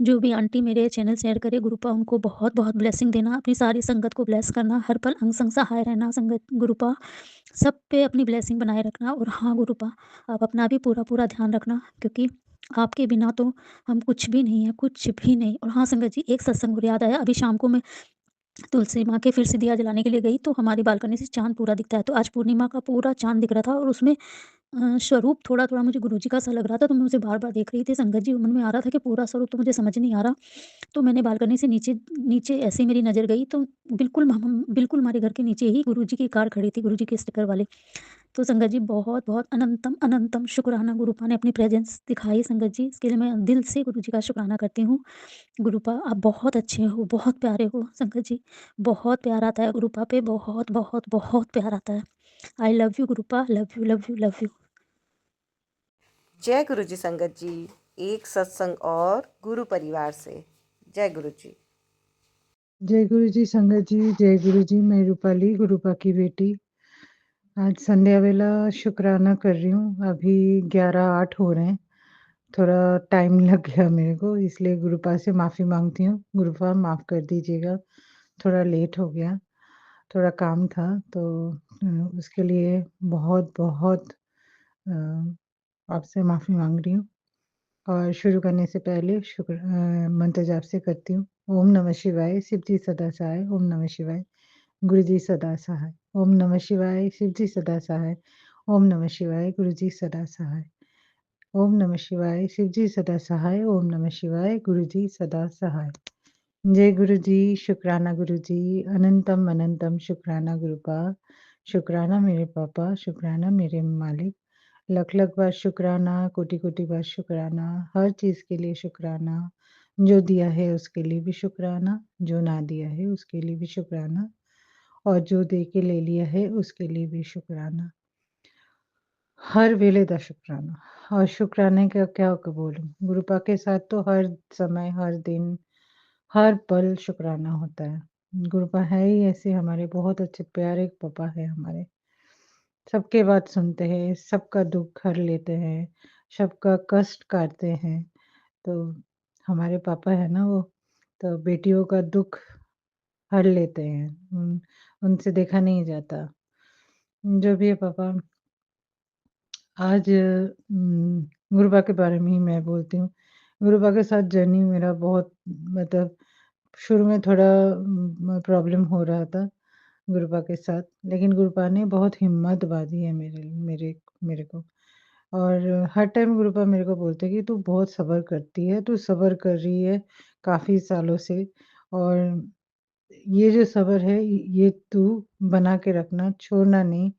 जो भी आंटी मेरे चैनल शेयर करे गुरुपा, उनको बहुत-बहुत ब्लेसिंग देना, अपनी सारी संगत को ब्लेस करना, हर पल अंग संग सहाय रहना संगत गुरुपा, सब पे अपनी ब्लेसिंग बनाए रखना। और हाँ गुरुपा, आप अपना भी पूरा-पूरा ध्यान रखना, क्योंकि आपके बिना तो हम कुछ भी नहीं है, कुछ भी नहीं। और हाँ संगत जी, एक सत्संग और याद आया, अभी शाम को मैं तुलसी माँ के फिर से दिया जलाने के लिए गई, तो हमारी बालकनी से चाँद पूरा दिखता है। तो आज पूर्णिमा का पूरा चाँद दिख रहा था, और उसमें स्वरूप थोड़ा-थोड़ा मुझे गुरुजी का सा लग रहा था, तो मैं उसे बार-बार देख रही थी संगत जी। मन में आ रहा था कि पूरा स्वरूप तो मुझे समझ नहीं आ रहा। तो मैंने बालकनी से नीचे नीचे ऐसे ही मेरी नज़र गई, तो बिल्कुल हमारे घर के नीचे ही गुरुजी की कार खड़ी थी, गुरुजी के स्टिकर वाली। तो संगत जी बहुत-बहुत अनंतम शुक्राना, गुरुपा ने अपनी प्रेज़ेंस दिखाई संगत जी, इसके लिए मैं दिल से गुरुजी का शुक्राना करती हूँ। गुरुपा आप बहुत अच्छे हो, बहुत प्यारे हो संगत जी, बहुत प्यार आता है गुरुपा पे, बहुत प्यार आता है। आई love you गुरुपा, love you, love you, love you. जय गुरु जी संगत जी। एक सत्संग और गुरु परिवार से। जय गुरु जी। जय गुरु जी संगत जी, जय गुरु जी। मैं रूपाली, गुरुपा की बेटी। आज संध्या वेला शुक्राना कर रही हूँ। अभी 11:08 हो रहे हैं। थोड़ा टाइम लग गया मेरे को, इसलिए गुरुपा से माफ़ी माँगती हूँ। गुरुपा माफ़ कर दीजिएगा, थोड़ा लेट हो गया, थोड़ा काम था, तो उसके लिए बहुत-बहुत आपसे माफ़ी माँग रही हूँ। और शुरू करने से पहले मंत्र जाप से करती हूँ। ओम नमः शिवाय, शिव जी सदा सहाय। ओम नमः शिवाय, गुरु जी सदा सहाय। ओम नमः शिवाय, शिव जी सदा सहाय। ओम नमः शिवाय, गुरु जी सदा सहाय। ओम नमः शिवाय, शिव जी सदा सहाय। ओम नमः शिवाय, गुरु जी सदा सहाय। जय गुरु जी, शुक्राना गुरु जी, अनंतम अनंतम शुक्राना गुरुपा, शुक्राना मेरे पापा, शुक्राना मेरे मालिक, लख लख बार शुक्राना, कोटि कोटि बार शुक्राना, हर चीज़ के लिए शुक्राना, जो दिया है उसके लिए भी शुक्राना, जो ना दिया है उसके लिए भी शुक्राना, और जो दे के ले लिया है उसके लिए भी शुक्राना। हर वेले दा शुक्राना। और शुक्राने का क्या बोलूँ, गुरुपा के साथ तो हर समय, हर दिन, हर पल शुक्राना होता है। गुरुपा है ही ऐसे, हमारे बहुत अच्छे प्यारे पापा है हमारे। सबके बात सुनते हैं, सबका दुःख हर लेते हैं, सबका कष्ट काटते हैं। तो हमारे पापा है ना वो, तो बेटियों का दुःख हर लेते हैं। उनसे देखा नहीं जाता। जो भी है पापा, आज गुरुबा के बारे में ही मैं बोलती हूँ। गुरुबा के साथ जर्नी मेरा बहुत मतलब शुरू में थोड़ा प्रॉब्लम हो रहा था गुरुबा के साथ, लेकिन गुरुबा ने बहुत हिम्मत बाँधी है मेरे मेरे मेरे को। और हर टाइम गुरुबा मेरे को बोलते हैं कि तू बहुत सब्र करती है, तू सब्र कर रही है काफ़ी सालों से और ये जो सब्र है ये तू बना के रखना, छोड़ना नहीं।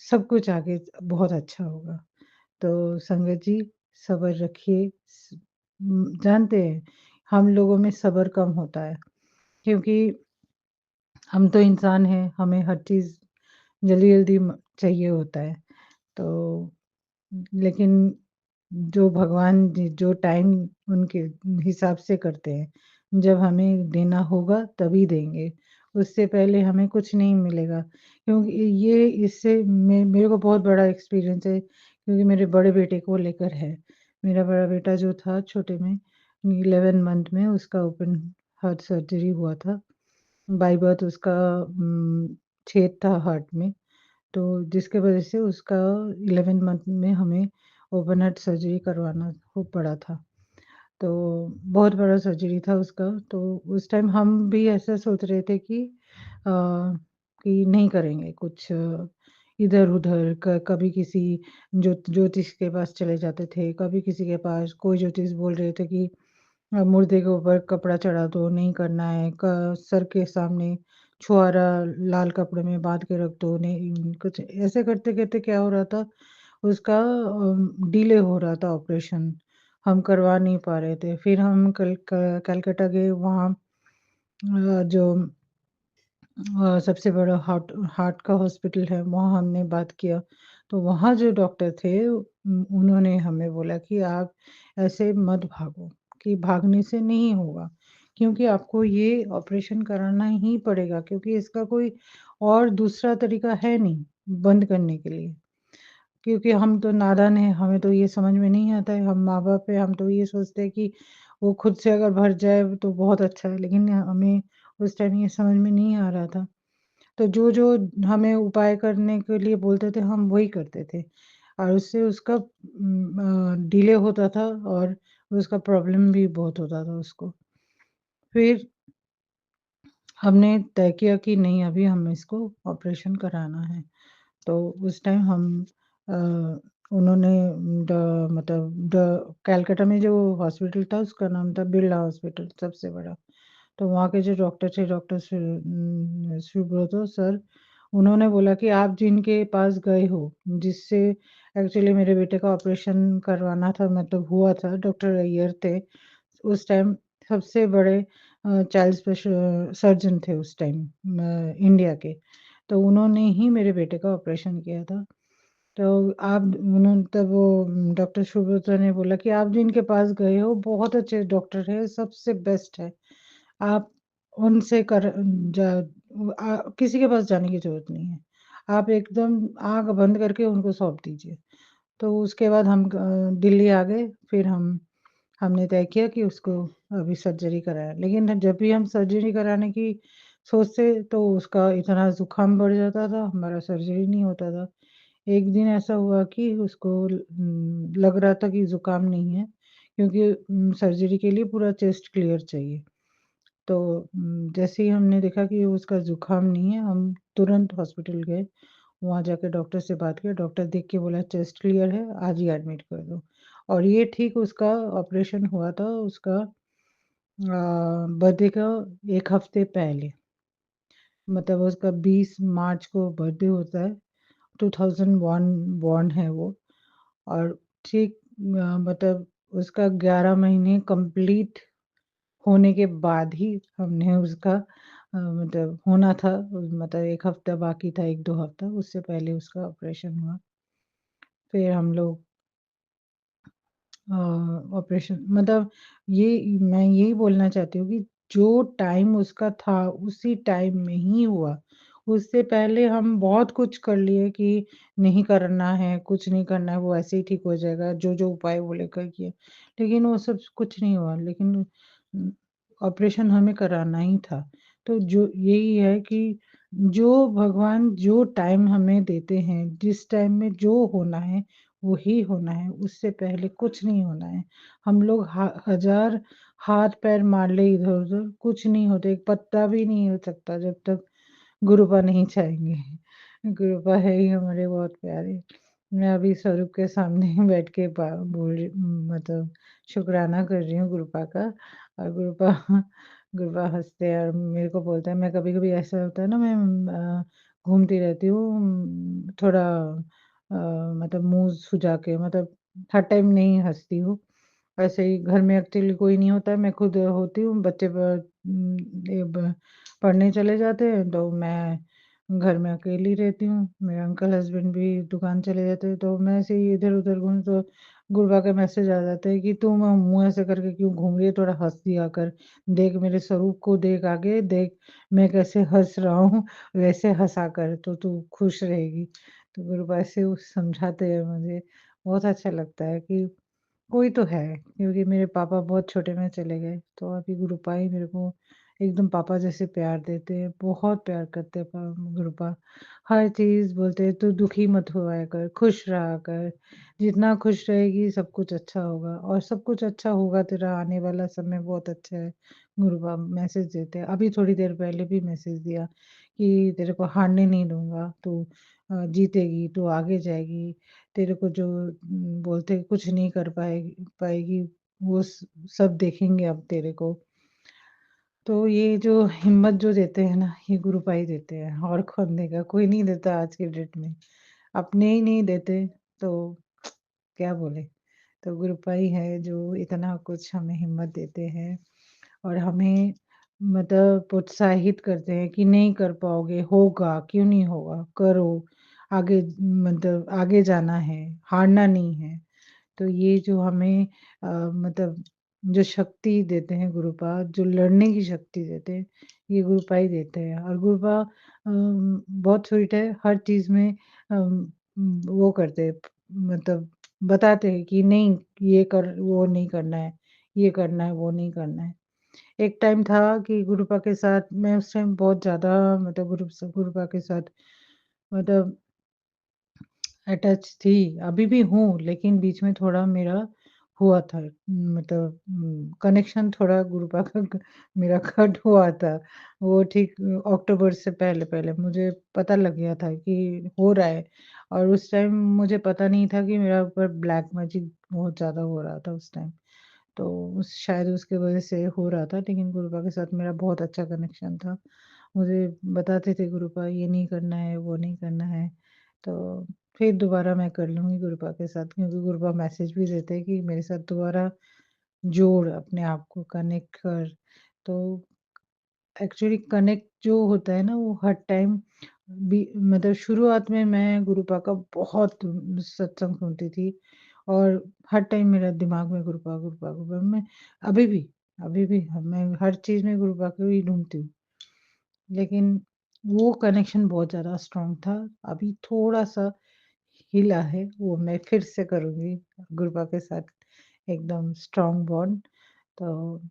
सब कुछ आगे बहुत अच्छा होगा। तो संगत जी सब्र रखिए। जानते हैं हम लोगों में सब्र कम होता है क्योंकि हम तो इंसान हैं, हमें हर चीज़ जल्दी-जल्दी चाहिए होता है। तो लेकिन जो भगवान जो टाइम उनके हिसाब से करते हैं, जब हमें देना होगा तभी देंगे, उससे पहले हमें कुछ नहीं मिलेगा। क्योंकि ये इससे मेरे को बहुत बड़ा एक्सपीरियंस है क्योंकि मेरे बड़े बेटे को लेकर है। मेरा बड़ा बेटा जो था छोटे में 11 मंथ में उसका ओपन हार्ट सर्जरी हुआ था। बाय बर्थ उसका छेद था हार्ट में। तो जिसके वजह से उसका 11 मंथ में हमें ओपन हार्ट सर्जरी करवाना हो पड़ा था। तो बहुत बड़ा सर्जरी था उसका, तो उस टाइम हम भी ऐसा सोच रहे थे कि नहीं करेंगे कुछ इधर-उधर कभी किसी ज्योतिष के पास चले जाते थे, कभी किसी के पास कोई ज्योतिष बोल रहे थे कि मुर्दे के ऊपर कपड़ा चढ़ा दो, नहीं करना है, सर के सामने छुआरा लाल कपड़े में बाँध के रख दो, नहीं कुछ ऐसे करते-करते क्या हो रहा था, उसका डिले हो रहा था ऑपरेशन, हम करवा नहीं पा रहे थे। फिर हम कलकत्ता गए वहाँ जो सबसे बड़ा हार्ट हार्ट का हॉस्पिटल है, वहाँ हमने बात किया, तो वहाँ जो डॉक्टर थे उन्होंने हमें बोला कि आप ऐसे मत भागो, कि भागने से नहीं होगा, क्योंकि आपको ये ऑपरेशन कराना ही पड़ेगा क्योंकि इसका कोई और दूसरा तरीका है नहीं, बंद करने के लिए। क्योंकि हम तो नादान हैं, हमें तो ये समझ में नहीं आता है, हम माँ-बाप हैं, हम तो ये सोचते हैं कि वो खुद से अगर भर जाए तो बहुत अच्छा है, लेकिन हमें उस टाइम ये समझ में नहीं आ रहा था। तो जो-जो हमें उपाय करने के लिए बोलते थे, हम वही करते थे और उससे उसका डिले होता था और उसका प्रॉब्लम भी बहुत होता था उसको। फिर हमने तय किया कि नहीं अभी हमें इसको ऑपरेशन कराना है। तो उस टाइम हम अ, उन्होंने कलकत्ता में जो हॉस्पिटल था उसका नाम था बिरला हॉस्पिटल सबसे बड़ा। तो वहाँ के जो डॉक्टर थे डॉक्टर सुब्रतो सर, उन्होंने बोला कि आप जिनके पास गए हो, जिससे एक्चुअली मेरे बेटे का ऑपरेशन करवाना था मतलब हुआ था, डॉक्टर अय्यर थे। उस टाइम सबसे बड़े चाइल्ड सर्जन थे उस टाइम इंडिया के। तो उन्होंने ही मेरे बेटे का ऑपरेशन किया था। तो आप उन्होंने तब वो डॉक्टर सुब्रता ने बोला कि आप जिनके पास गए हो बहुत अच्छे डॉक्टर हैं, सबसे बेस्ट है। आप उनसे किसी के पास जाने की ज़रूरत नहीं है। आप एकदम आँख बंद करके उनको सौंप दीजिए। तो उसके बाद हम दिल्ली आ गए, फिर हमने तय किया कि उसको अभी सर्जरी कराया। लेकिन जब भी हम सर्जरी कराने की सोचते तो उसका इतना ज़ुकाम बढ़ जाता था, हमारा सर्जरी नहीं होता था। एक दिन ऐसा हुआ कि उसको लग रहा था कि ज़ुकाम नहीं है क्योंकि सर्जरी के लिए पूरा चेस्ट क्लियर चाहिए। तो जैसे ही हमने देखा कि उसका ज़ुकाम नहीं है, हम तुरंत हॉस्पिटल गए। वहाँ जाके डॉक्टर से बात की, डॉक्टर देख के बोला चेस्ट क्लियर है, आज ही एडमिट कर दो। और ये ठीक उसका ऑपरेशन हुआ था उसका बर्थडे का 1 हफ्ते पहले। मतलब उसका 20 मार्च को बर्थडे होता है, 2001 बॉर्न है वो और ठीक मतलब उसका 11 महीने कंप्लीट होने के बाद ही हमने उसका मतलब होना था मतलब 1 हफ्ता बाकी था 1-2 हफ्ता, उससे पहले उसका ऑपरेशन हुआ। फिर हम लोग अ, ऑपरेशन मतलब ये मैं यही बोलना चाहती हूँ कि जो टाइम उसका था, उसी टाइम में ही हुआ। उससे पहले हम बहुत कुछ कर लिए कि नहीं करना है, कुछ नहीं करना है, वो ऐसे ही ठीक हो जाएगा, जो-जो उपाय वो लेकर किए। लेकिन वो सब कुछ नहीं हुआ। लेकिन ऑपरेशन हमें कराना ही था। तो जो यही है कि जो भगवान जो टाइम हमें देते हैं, जिस टाइम में जो होना है, वही होना है, उससे पहले कुछ नहीं होना है। हम लोग हज़ार हाथ-पैर मार ले इधर-उधर, कुछ नहीं होता, एक पत्ता भी नहीं हिल सकता जब तक गुरुपा नहीं चाहेंगे। गुरुपा है ही हमारे बहुत प्यारे। मैं अभी स्वरूप के सामने बैठ के मतलब शुकराना कर रही हूँ गुरुपा का। और गुरुपा गुरुपा हँसते हैं और मेरे को बोलते हैं, मैं कभी-कभी ऐसा होता है ना, मैं घूमती रहती हूँ थोड़ा मतलब मुँह सुजा के, मतलब हर टाइम नहीं हँसती हूँ। ऐसे ही घर में एक्चुअली कोई नहीं होता है, मैं खुद होती हूँ, बच्चे ये पढ़ने चले जाते हैं तो मैं घर में अकेली रहती हूँ। मेरे अंकल हस्बैंड भी दुकान चले जाते हैं, तो मैं ऐसे ही इधर-उधर घूम तो गुरबा का मैसेज आ जाता है कि तुम मुँह ऐसे करके क्यों घूम रही है, थोड़ा हँस दिया कर। देख मेरे स्वरूप को देख आगे, देख मैं कैसे हँस रहा हूँ, वैसे हँसा कर तो तू खुश रहेगी। तो गुरबा ऐसे वो समझाते हैं मुझे, बहुत अच्छा लगता है कि कोई तो है, क्योंकि मेरे पापा बहुत छोटे में चले गए, तो अभी गुरुपा ही मेरे को एकदम पापा जैसे प्यार देते हैं, बहुत प्यार करते हैं गुरुपा। हर चीज़ बोलते हैं तू दुखी मत हुआ कर, खुश रहा कर, जितना खुश रहेगी सब कुछ अच्छा होगा और सब कुछ अच्छा होगा, तेरा आने वाला समय बहुत अच्छा है। गुरुपा मैसेज देते हैं, अभी थोड़ी देर पहले भी मैसेज दिया कि तेरे को हारने नहीं दूँगा, तू जीतेगी, तू आगे जाएगी। तेरे को जो बोलते हैं कुछ नहीं कर पाएगी, वो सब देखेंगे अब तेरे को। तो ये जो हिम्मत जो देते हैं ना, ये गुरुपा ही देते हैं, और कौन देगा? कोई नहीं देता आज की डेट में। अपने ही नहीं देते तो क्या बोले? तो गुरुपा ही है जो इतना कुछ हमें हिम्मत देते हैं और हमें मतलब प्रोत्साहित करते हैं कि नहीं कर पाओगे, होगा, क्यों नहीं होगा? करो, आगे मतलब आगे जाना है, हारना नहीं है। तो ये जो हमें मतलब जो शक्ति देते हैं गुरुपा, जो लड़ने की शक्ति देते हैं, ये गुरुपा ही देते हैं। और गुरुपा बहुत स्वीट है, हर चीज़ में वो करते हैं, मतलब बताते हैं कि नहीं ये कर, वो नहीं करना है, ये करना है, वो नहीं करना है। एक टाइम था कि गुरुपा के साथ मैं उस टाइम बहुत ज़्यादा मतलब गुरुपा के साथ मतलब अटैच थी, अभी भी हूँ, लेकिन बीच में थोड़ा मेरा हुआ था मतलब कनेक्शन थोड़ा गुरुपा का मेरा कट हुआ था। वो ठीक अक्टूबर से पहले-पहले मुझे पता लग गया था कि हो रहा है, और उस टाइम मुझे पता नहीं था कि मेरा ऊपर ब्लैक मैजिक बहुत ज़्यादा हो रहा था उस टाइम। तो उस शायद उसकी वज़ह से हो रहा था, लेकिन गुरुपा के साथ मेरा बहुत अच्छा कनेक्शन था। मुझे बताते थे गुरुपा ये नहीं करना है, वो नहीं करना है। तो फिर दोबारा मैं कर लूँगी गुरुपा के साथ, क्योंकि गुरुपा मैसेज भी देते हैं कि मेरे साथ दोबारा जोड़, अपने आप को कनेक्ट कर। तो एक्चुअली कनेक्ट जो होता है ना, वो हर टाइम भी मतलब शुरुआत में मैं गुरुपा का बहुत सत्संग सुनती थी और हर टाइम मेरा दिमाग में गुरुपा, गुरुपा, गुरुपा। मैं अभी भी मैं हर चीज़ में गुरुपा को ही ढूँढती हूँ। लेकिन वो कनेक्शन बहुत ज़्यादा स्ट्रॉन्ग था। अभी थोड़ा-सा हिला है, वो मैं फिर से करूँगी गुरुपा के साथ एकदम स्ट्रॉन्ग बॉन्ड। तो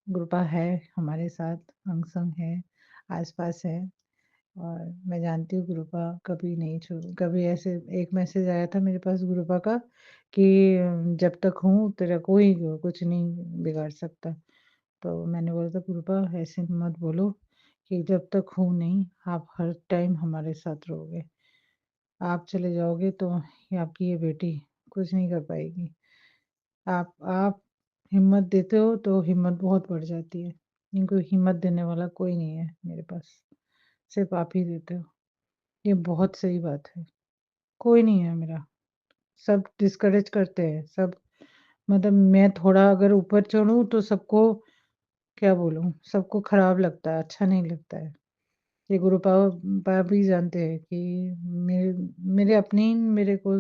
गुरुपा है हमारे साथ, अंग-संग है, आस-पास है, और मैं जानती हूँ गुरुपा कभी नहीं कभी ऐसे एक मैसेज आया था मेरे पास गुरुपा का कि जब तक हूँ तेरा कोई कुछ नहीं बिगाड़ सकता। तो मैंने बोला था गुरुपा ऐसे मत बोलो कि जब तक हूँ नहीं, आप हर टाइम हमारे साथ रहोगे। आप चले जाओगे तो ये आपकी ये बेटी कुछ नहीं कर पाएगी। आप हिम्मत देते हो तो हिम्मत बहुत बढ़ जाती है। इनको हिम्मत देने वाला कोई नहीं है मेरे पास, सिर्फ़ आप ही देते हो। ये बहुत सही बात है। कोई नहीं है मेरा, सब डिस्करेज करते हैं, सब मतलब मैं थोड़ा अगर ऊपर चढ़ूँ तो सबको क्या बोलूँ, सबको खराब लगता है, अच्छा नहीं लगता है। ये पा भी जानते हैं कि मेरे मेरे अपने ही मेरे को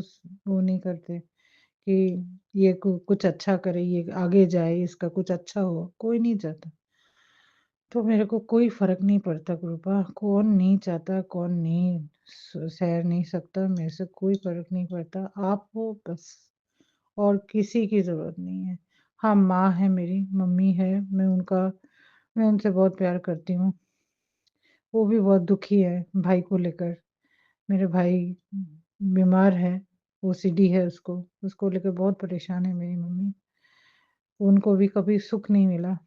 वो नहीं करते कि ये कुछ अच्छा करे, ये आगे जाए, इसका कुछ अच्छा हो, कोई नहीं चाहता। तो मेरे को कोई फ़र्क नहीं पड़ता कृपा, कौन नहीं चाहता, कौन नहीं सह नहीं सकता, मेरे से कोई फ़र्क नहीं पड़ता। आप हो बस, और किसी की ज़रूरत नहीं है। हाँ, माँ है मेरी, मम्मी है, मैं उनसे बहुत प्यार करती हूँ। वो भी बहुत दुखी है भाई को लेकर। मेरे भाई बीमार है, ओसीडी है उसको लेकर बहुत परेशान है मेरी मम्मी। उनको भी कभी सुख नहीं मिला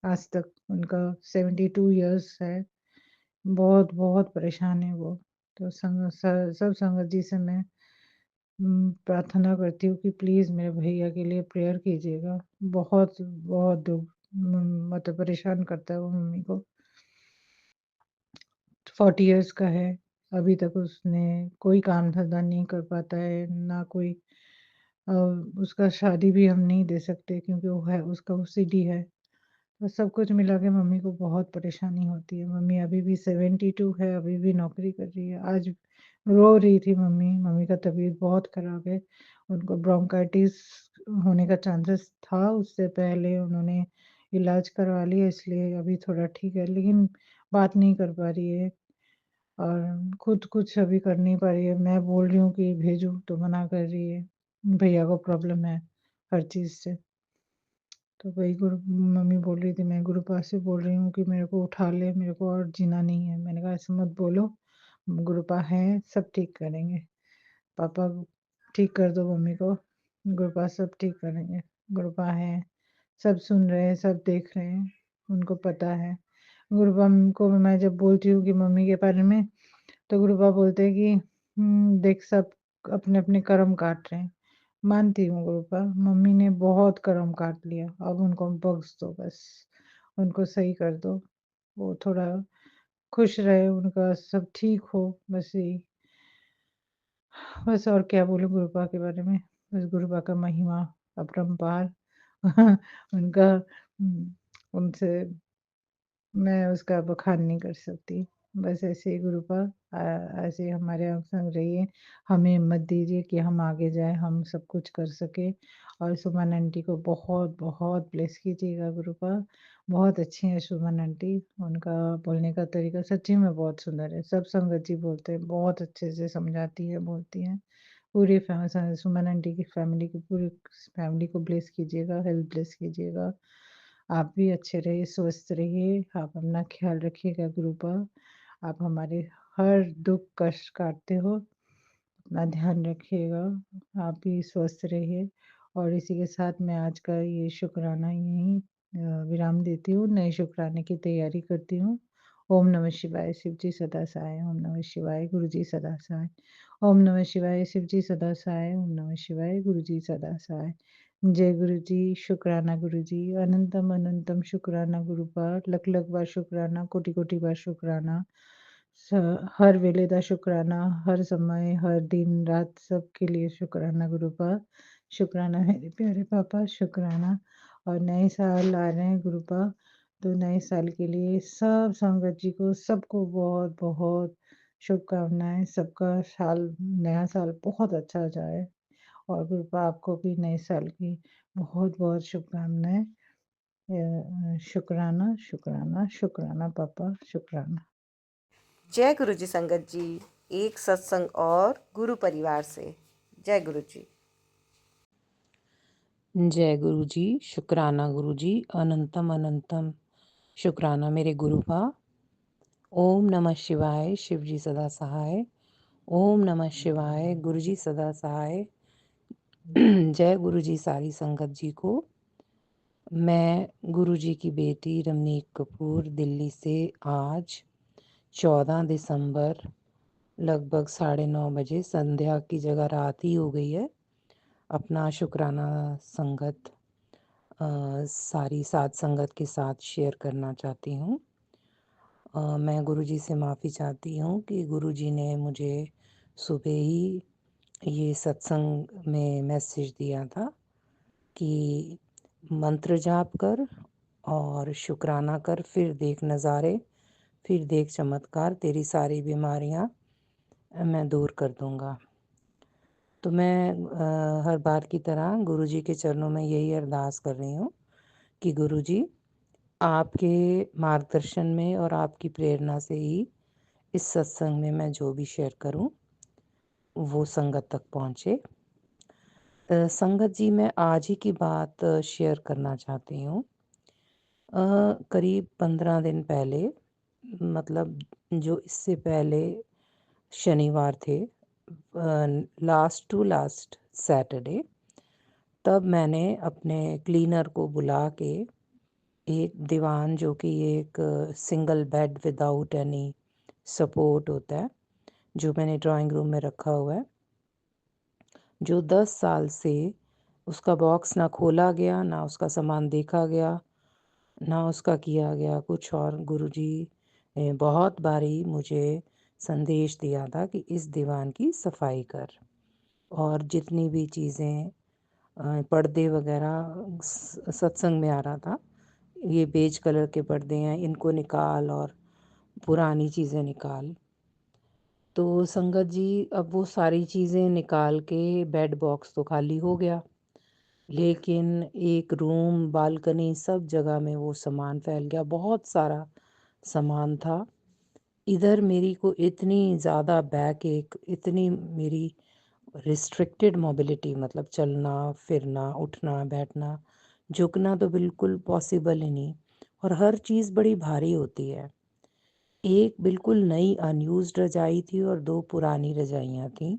आज तक। उनका 72 इयर्स है, बहुत परेशान है वो। तो सब संगत जी से मैं प्रार्थना करती हूँ कि प्लीज़ मेरे भैया के लिए प्रेयर कीजिएगा। बहुत दुःख मतलब परेशान करता है वो मम्मी को। 40 इयर्स का है, अभी तक उसने कोई काम-धंधा नहीं कर पाता है, ना कोई अ, उसका शादी भी हम नहीं दे सकते क्योंकि वो है उसका ओसीडी है। तो सब कुछ मिला के मम्मी को बहुत परेशानी होती है। मम्मी अभी भी 72 है, अभी भी नौकरी कर रही है। आज रो रही थी मम्मी, मम्मी का तबीयत बहुत ख़राब है। उनको ब्रोंकाइटिस होने का चांसेस था, उससे पहले उन्होंने इलाज करवा लिया इसलिए अभी थोड़ा ठीक है, लेकिन बात नहीं कर पा रही है और खुद कुछ अभी कर नहीं पा रही है। मैं बोल रही हूँ कि भेजूँ तो मना कर रही है। भैया को प्रॉब्लम है हर चीज़ से। तो वही मम्मी बोल रही थी, मैं गुरुपाद से बोल रही हूँ कि मेरे को उठा ले, मेरे को और जीना नहीं है। मैंने कहा ऐसे मत बोलो, गुरुपा हैं, सब ठीक करेंगे। पापा ठीक कर दो मम्मी को, गुरुपा सब ठीक करेंगे। गुरुपा हैं, सब सुन रहे हैं, सब देख रहे हैं, उनको पता है। गुरुपा को मैं जब बोलती हूँ कि मम्मी के बारे में, तो गुरुपा बोलते हैं कि देख सब अपने-अपने कर्म काट रहे हैं। मानती हूँ गुरुपा, मम्मी ने बहुत कर्म काट लिया, अब उनको बख्श दो बस, उनको सही कर दो। वो थोड़ा खुश रहे, उनका सब ठीक हो, बस यही। बस और क्या बोलूँ गुरुपा के बारे में, बस गुरुपा का महिमा अपरंपार। उनका उनसे मैं उसका बखान नहीं कर सकती। बस ऐसे ही गुरुपा ऐसे ही हमारे आप संग रहिए, हमें हिम्मत दीजिए कि हम आगे जाएँ, हम सब कुछ कर सकें और सुमन आंटी को बहुत ब्लेस कीजिएगा गुरुपा। बहुत अच्छी हैं सुमन आंटी, उनका बोलने का तरीका सच्ची में बहुत सुंदर है। सब संगत जी बोलते हैं, बहुत अच्छे से समझाती हैं, बोलती हैं। पूरी सुमन आंटी की पूरी फैमिली को ब्लेस कीजिएगा, हेल्थ ब्लेस कीजिएगा। आप भी अच्छे रहिए, स्वस्थ रहिए, आप अपना ख़्याल रखिएगा गुरुपा। आप हमारे हर दुःख कष्ट काटते हो, अपना ध्यान रखिएगा, आप भी स्वस्थ रहिए और इसी के साथ मैं आज का ये शुक्राना यहीं विराम देती हूँ, नए शुक्राने की तैयारी करती हूँ। ओम नमः शिवाय, शिव जी सदा सहाय, ओम नमः शिवाय, गुरु जी सदा सहाय। ओम नमः शिवाय, शिव जी सदा सहाय, ओम नमः शिवाय, गुरु जी सदा सहाय। जय गुरु जी, शुक्राना गुरु जी, अनंतम अनंतम शुक्राना गुरुपाद, लख लख बार शुक्राना, कोटि कोटि बार शुक्राना। हर वेले दा शुक्राना, हर समय, हर दिन रात सबके लिए शुक्राना गुरुपाद। शुक्राना मेरे प्यारे पापा, शुक्राना। और नए साल आ रहे हैं गुरुपाद, तो नए साल के लिए सब संगत जी को सबको बहुत बहुत शुभकामनाएं। सबका नया साल बहुत अच्छा जाए और गुरुपा आपको भी नए साल की बहुत बहुत शुभकामनाएं। शुक्राना शुक्राना शुक्राना पापा, शुक्राना। जय गुरु जी संगत जी, एक सत्संग और गुरु परिवार से। जय गुरु जी। जय गुरु जी, शुक्राना गुरु जी, अनंतम अनंतम शुक्राना मेरे गुरुपा। ओम नमः शिवाय, शिव जी सदा सहाय। ओम नमः शिवाय, गुरु जी सदा सहाय। जय गुरु जी सारी संगत जी को। मैं गुरु जी की बेटी रमनीक कपूर दिल्ली से आज 14 दिसंबर लगभग 9:30 बजे, संध्या की जगह रात ही हो गई है, अपना शुक्राना संगत सारी सात संगत के साथ शेयर करना चाहती हूँ। मैं गुरुजी से माफ़ी चाहती हूँ कि गुरुजी ने मुझे सुबह ही ये सत्संग में मैसेज दिया था कि मंत्र जाप कर और शुक्राना कर, फिर देख नज़ारे, फिर देख चमत्कार, तेरी सारी बीमारियाँ मैं दूर कर दूँगा। तो मैं हर बार की तरह गुरुजी के चरणों में यही अरदास कर रही हूँ कि गुरुजी आपके मार्गदर्शन में और आपकी प्रेरणा से ही इस सत्संग में मैं जो भी शेयर करूं वो संगत तक पहुंचे। संगत जी, मैं आज ही की बात शेयर करना चाहती हूँ। करीब 15 दिन पहले, मतलब जो इससे पहले शनिवार थे, लास्ट टू लास्ट सैटरडे, तब मैंने अपने क्लीनर को बुला के एक दीवान, जो कि एक single bed without any support होता है, जो मैंने ड्राइंग रूम में रखा हुआ है, जो 10 साल से उसका बॉक्स ना खोला गया, ना उसका सामान देखा गया, ना उसका किया गया कुछ। और गुरुजी ने बहुत बारी मुझे संदेश दिया था कि इस दीवान की सफाई कर, और जितनी भी चीज़ें पर्दे वगैरह सत्संग में आ रहा था, ये बेज कलर के पर्दे हैं, इनको निकाल और पुरानी चीज़ें निकाल। तो संगत जी, अब वो सारी चीज़ें निकाल के बेड बॉक्स तो खाली हो गया, लेकिन एक रूम, बालकनी, सब जगह में वो सामान फैल गया, बहुत सारा सामान था। इधर मेरी को इतनी ज़्यादा बैक एक, इतनी मेरी रिस्ट्रिक्टेड मोबिलिटी, मतलब चलना फिरना, उठना बैठना, झुकना तो बिल्कुल पॉसिबल ही नहीं, और हर चीज़ बड़ी भारी होती है। एक बिल्कुल नई अनयूज्ड रजाई थी और 2 पुरानी रजाइयाँ थीं।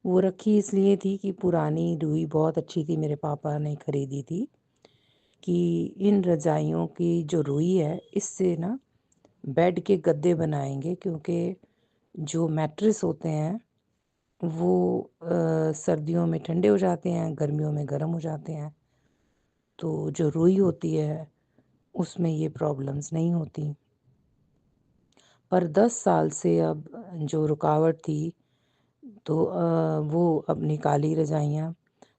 वो रखी इसलिए थी कि पुरानी रुई बहुत अच्छी थी, मेरे पापा ने खरीदी थी, कि इन रजाइयों की जो रुई है, इससे ना बेड के गद्दे बनाएंगे, क्योंकि जो मैट्रेस होते हैं वो सर्दियों में ठंडे हो जाते हैं, गर्मियों में गर्म हो जाते हैं। तो जो रुई होती है उसमें ये प्रॉब्लम्स नहीं होती। पर 10 साल से अब जो रुकावट थी, तो वो अब निकाली रजाइयाँ।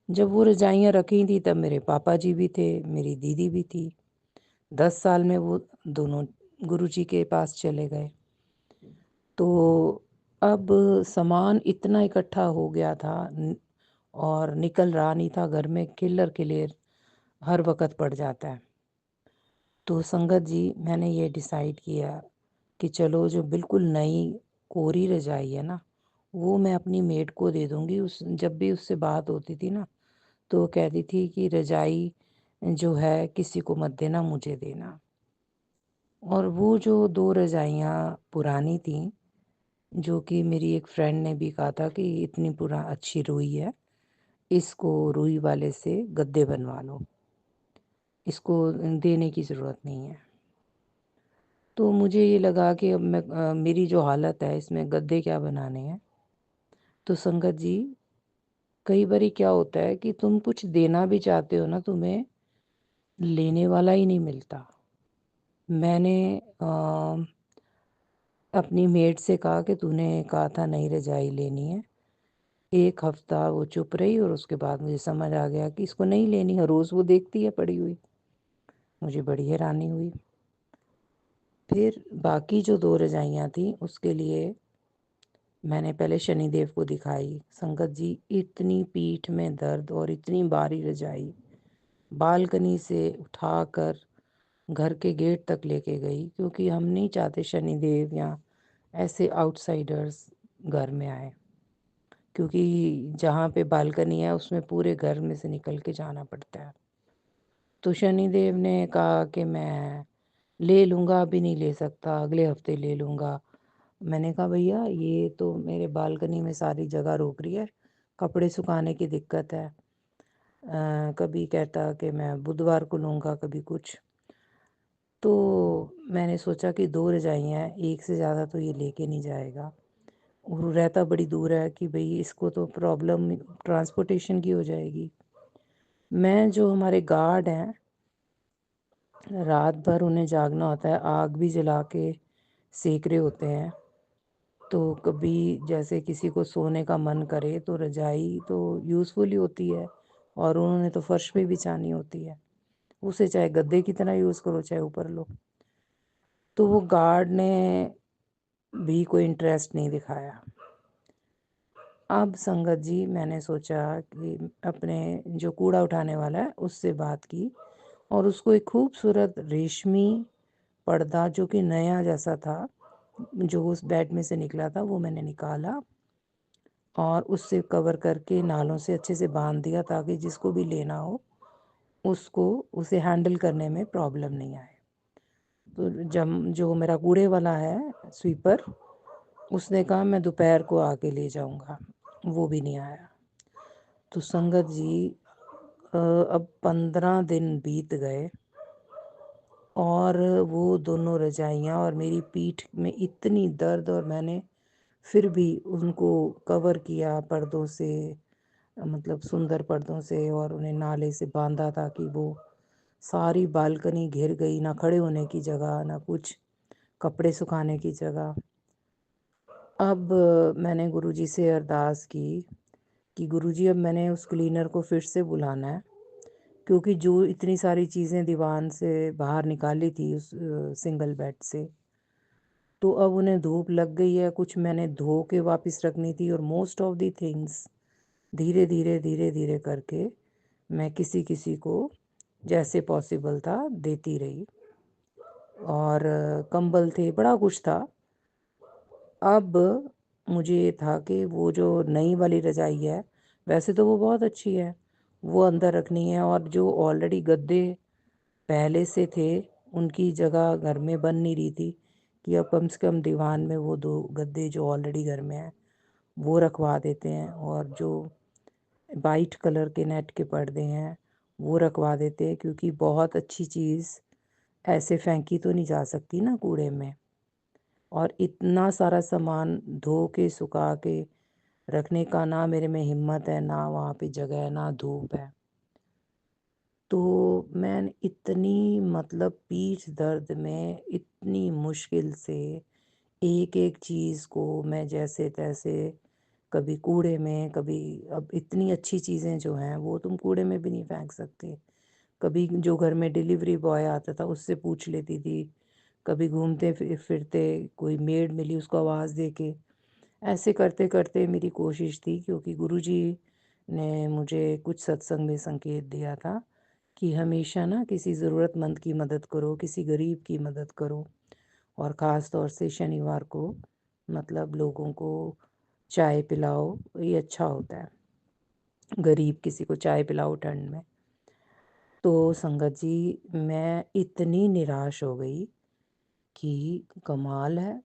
जब वो रजाइयाँ रखी थी तब मेरे पापा जी भी थे, मेरी दीदी भी थी। 10 साल में वो दोनों गुरुजी के पास चले गए। तो अब सामान इतना इकट्ठा हो गया था, और निकल रहा नहीं था, घर में किल्लर किलेर हर वक्त पड़ जाता है। तो संगत जी, मैंने ये डिसाइड किया कि चलो, जो बिल्कुल नई कोरी रजाई है ना, वो मैं अपनी मेड को दे दूँगी। जब भी उससे बात होती थी ना, तो वो कहती थी कि रजाई जो है किसी को मत देना, मुझे देना। और वो जो 2 रजाइयाँ पुरानी थीं, जो कि मेरी एक फ्रेंड ने भी कहा था कि इतनी अच्छी रुई है, इसको रुई वाले से गद्दे बनवा लो, इसको देने की ज़रूरत नहीं है। तो मुझे ये लगा कि अब मेरी जो हालत है, इसमें गद्दे क्या बनाने हैं। तो संगत जी, कई बारी क्या होता है कि तुम कुछ देना भी चाहते हो ना, तुम्हें लेने वाला ही नहीं मिलता। मैंने अपनी मेड से कहा कि तूने कहा था नई रजाई लेनी है। 1 हफ्ता वो चुप रही, और उसके बाद मुझे समझ आ गया कि इसको नहीं लेनी है। रोज़ वो देखती है पड़ी हुई। मुझे बड़ी हैरानी हुई। फिर बाकी जो 2 रजाइयाँ थीं, उसके लिए मैंने पहले शनिदेव को दिखाई। संगत जी, इतनी पीठ में दर्द और इतनी भारी रजाई, बालकनी से उठाकर घर के गेट तक लेके गई, क्योंकि हम नहीं चाहते शनिदेव या ऐसे आउटसाइडर्स घर में आए, क्योंकि जहाँ पे बालकनी है उसमें पूरे घर में से निकल के जाना पड़ता है। तो शनिदेव ने कहा कि मैं ले लूँगा, अभी नहीं ले सकता, अगले हफ्ते ले लूँगा। मैंने कहा भैया, ये तो मेरे बालकनी में सारी जगह रोक रही है, कपड़े सुखाने की दिक्कत है। कभी कहता कि मैं बुधवार को लूँगा, कभी कुछ। तो मैंने सोचा कि 2 रजाइयाँ हैं, एक से ज़्यादा तो ये लेके नहीं जाएगा, और रहता बड़ी दूर है, कि भाई इसको तो प्रॉब्लम ट्रांसपोर्टेशन की हो जाएगी। मैं, जो हमारे गार्ड हैं, रात भर उन्हें जागना होता है, आग भी जला के सेक रहे होते हैं। तो कभी जैसे किसी को सोने का मन करे तो रजाई तो यूज़फुल ही होती है, और उन्होंने तो फर्श पे बिछानी होती है, उसे चाहे गद्दे की तरह यूज़ करो, चाहे ऊपर लो। तो वो गार्ड ने भी कोई इंटरेस्ट नहीं दिखाया। अब संगत जी, मैंने सोचा कि अपने जो कूड़ा उठाने वाला है उससे बात की, और उसको एक खूबसूरत रेशमी पर्दा, जो कि नया जैसा था, जो उस बेड में से निकला था, वो मैंने निकाला और उससे कवर करके नालों से अच्छे से बांध दिया ताकि जिसको भी लेना हो उसको उसे हैंडल करने में प्रॉब्लम नहीं आए। तो जब जो मेरा कूड़े वाला है स्वीपर, उसने कहा मैं दोपहर को आके ले जाऊंगा, वो भी नहीं आया। तो संगत जी अब 15 दिन बीत गए और वो दोनों रजाइयाँ और मेरी पीठ में इतनी दर्द, और मैंने फिर भी उनको कवर किया पर्दों से, मतलब सुंदर पर्दों से, और उन्हें नाले से बांधा ताकि वो सारी बालकनी घिर गई, ना खड़े होने की जगह ना कुछ, कपड़े सुखाने की जगह। अब मैंने गुरुजी से अरदास की कि गुरुजी अब मैंने उस क्लीनर को फिर से बुलाना है, क्योंकि जो इतनी सारी चीज़ें दीवान से बाहर निकाली थी उस सिंगल बेड से, तो अब उन्हें धूप लग गई है, कुछ मैंने धो के वापस रखनी थी, और मोस्ट ऑफ दी थिंग्स धीरे धीरे धीरे धीरे करके मैं किसी किसी को जैसे पॉसिबल था देती रही, और कंबल थे, बड़ा कुछ था। अब मुझे ये था कि वो जो नई वाली रज़ाई है, वैसे तो वो बहुत अच्छी है, वो अंदर रखनी है, और जो ऑलरेडी गद्दे पहले से थे उनकी जगह घर में बन नहीं रही थी कि अब कम से कम दीवान में वो 2 गद्दे जो ऑलरेडी घर में हैं वो रखवा देते हैं, और जो वाइट कलर के नेट के पर्दे हैं वो रखवा देते हैं, क्योंकि बहुत अच्छी चीज़ ऐसे फेंकी तो नहीं जा सकती ना कूड़े में, और इतना सारा सामान धो के सुखा के रखने का ना मेरे में हिम्मत है, ना वहाँ पे जगह है, ना धूप है। तो मैं इतनी, मतलब पीठ दर्द में इतनी मुश्किल से एक-एक चीज़ को मैं जैसे-तैसे, कभी कूड़े में, कभी, अब इतनी अच्छी चीज़ें जो हैं वो तुम कूड़े में भी नहीं फेंक सकते। कभी जो घर में डिलीवरी बॉय आता था उससे पूछ लेती थी, कभी घूमते फिरते कोई मेड मिली उसको आवाज़ दे के, ऐसे करते-करते मेरी कोशिश थी, क्योंकि गुरुजी ने मुझे कुछ सत्संग में संकेत दिया था कि हमेशा ना किसी ज़रूरतमंद की मदद करो, किसी गरीब की मदद करो, और ख़ास तौर से शनिवार को मतलब लोगों को चाय पिलाओ, ये अच्छा होता है, गरीब किसी को चाय पिलाओ ठंड में। तो संगत जी मैं इतनी निराश हो गई कि कमाल है,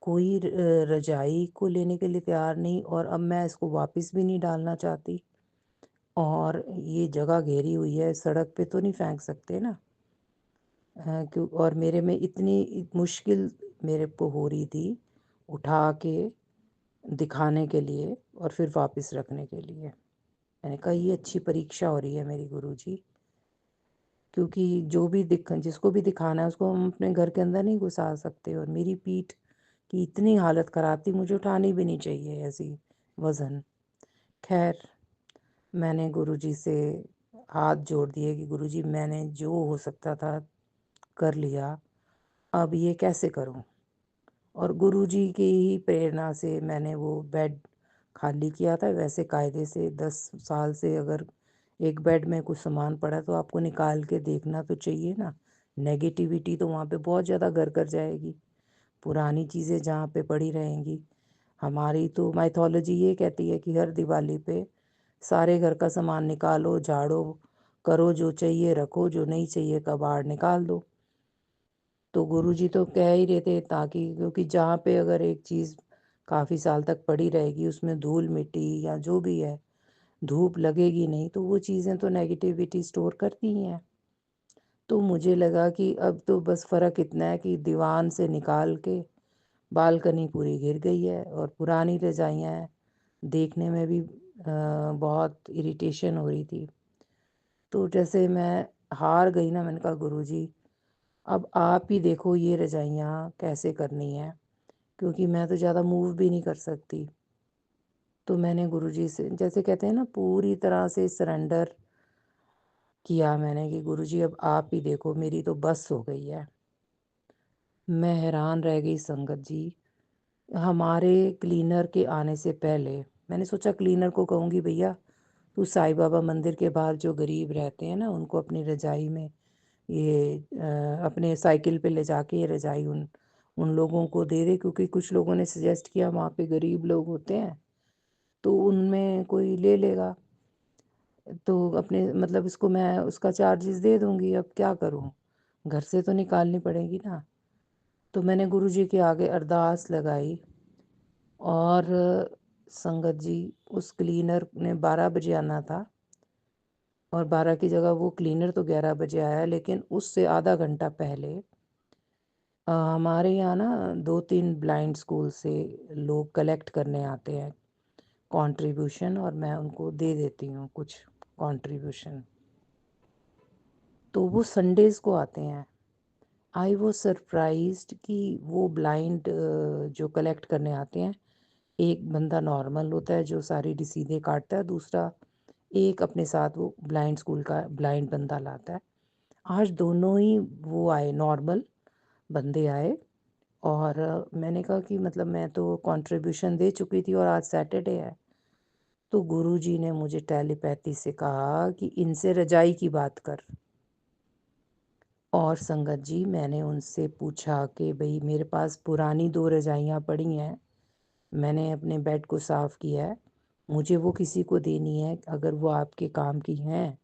कोई रज़ाई को लेने के लिए तैयार नहीं, और अब मैं इसको वापस भी नहीं डालना चाहती, और ये जगह घेरी हुई है, सड़क पे तो नहीं फेंक सकते ना। क्यों, और मेरे में इतनी मुश्किल मेरे को हो रही थी उठा के दिखाने के लिए और फिर वापस रखने के लिए। मैंने कहा ये अच्छी परीक्षा हो रही है मेरी गुरुजी, क्योंकि जो भी जिसको भी दिखाना है उसको हम अपने घर के अंदर नहीं घुसा सकते, और मेरी पीठ की इतनी हालत ख़राब थी, मुझे उठानी भी नहीं चाहिए ऐसी वज़न। खैर मैंने गुरुजी से हाथ जोड़ दिए कि गुरुजी मैंने जो हो सकता था कर लिया, अब ये कैसे करूं। और गुरुजी की ही प्रेरणा से मैंने वो बेड खाली किया था। वैसे कायदे से 10 साल से अगर एक बेड में कुछ सामान पड़ा तो आपको निकाल के देखना तो चाहिए ना, नेगेटिविटी तो वहाँ पे बहुत ज़्यादा घर कर जाएगी, पुरानी चीज़ें जहाँ पे पड़ी रहेंगी। हमारी तो माइथोलॉजी ये कहती है कि हर दिवाली पे सारे घर का सामान निकालो, झाड़ो, करो, जो चाहिए रखो, जो नहीं चाहिए कबाड़ निकाल दो। तो गुरुजी तो कह ही रहे थे, ताकि क्योंकि जहाँ पे अगर एक चीज़ काफ़ी साल तक पड़ी रहेगी उसमें धूल मिट्टी या जो भी है, धूप लगेगी नहीं, तो वो चीज़ें तो नेगेटिविटी स्टोर करती ही हैं। तो मुझे लगा कि अब तो बस फ़र्क इतना है कि दीवान से निकाल के बालकनी पूरी घिर गई है, और पुरानी रज़ाइयाँ हैं, देखने में भी बहुत इरिटेशन हो रही थी। तो जैसे मैं हार गई ना, मैंने कहा गुरुजी अब आप ही देखो ये रज़ाइयाँ कैसे करनी है, क्योंकि मैं तो ज़्यादा मूव भी नहीं कर सकती। तो मैंने गुरुजी से, जैसे कहते हैं ना, पूरी तरह से सरेंडर किया मैंने कि गुरुजी अब आप ही देखो, मेरी तो बस हो गई है। मैं हैरान रह गई संगत जी। हमारे क्लीनर के आने से पहले मैंने सोचा क्लीनर को कहूँगी भैया तू साईं बाबा मंदिर के बाहर जो गरीब रहते हैं ना उनको अपनी रज़ाई में ये अपने साइकिल पे ले जाके ये रज़ाई उन उन लोगों को दे दे, क्योंकि कुछ लोगों ने सजेस्ट किया वहाँ पे गरीब लोग होते हैं, तो उनमें कोई ले लेगा, तो अपने मतलब इसको मैं उसका चार्जेस दे दूँगी, अब क्या करूँ? घर से तो निकालनी पड़ेगी ना। तो मैंने गुरुजी के आगे अरदास लगाई और संगत जी, उस क्लीनर ने 12 बजे आना था और 12 की जगह वो क्लीनर तो 11 बजे आया, लेकिन उससे आधा घंटा पहले हमारे यहाँ ना 2-3 ब्लाइंड स्कूल से लोग कलेक्ट करने आते हैं कंट्रीब्यूशन, और मैं उनको दे देती हूँ कुछ कंट्रीब्यूशन। तो वो संडेज़ को आते हैं। आई वाज सरप्राइज्ड कि वो ब्लाइंड जो कलेक्ट करने आते हैं, एक बंदा नॉर्मल होता है जो सारी रसीदें काटता है, दूसरा एक अपने साथ वो ब्लाइंड स्कूल का ब्लाइंड बंदा लाता है। आज दोनों ही वो आए, नॉर्मल बंदे आए, और मैंने कहा कि मतलब मैं तो कंट्रीब्यूशन दे चुकी थी और आज सैटरडे है। तो गुरुजी ने मुझे टेलीपैथी से कहा कि इनसे रजाई की बात कर। और संगत जी, मैंने उनसे पूछा कि भाई मेरे पास पुरानी 2 रजाइयाँ पड़ी हैं, मैंने अपने बेड को साफ़ किया है, मुझे वो किसी को देनी है, अगर वो आपके काम की हैं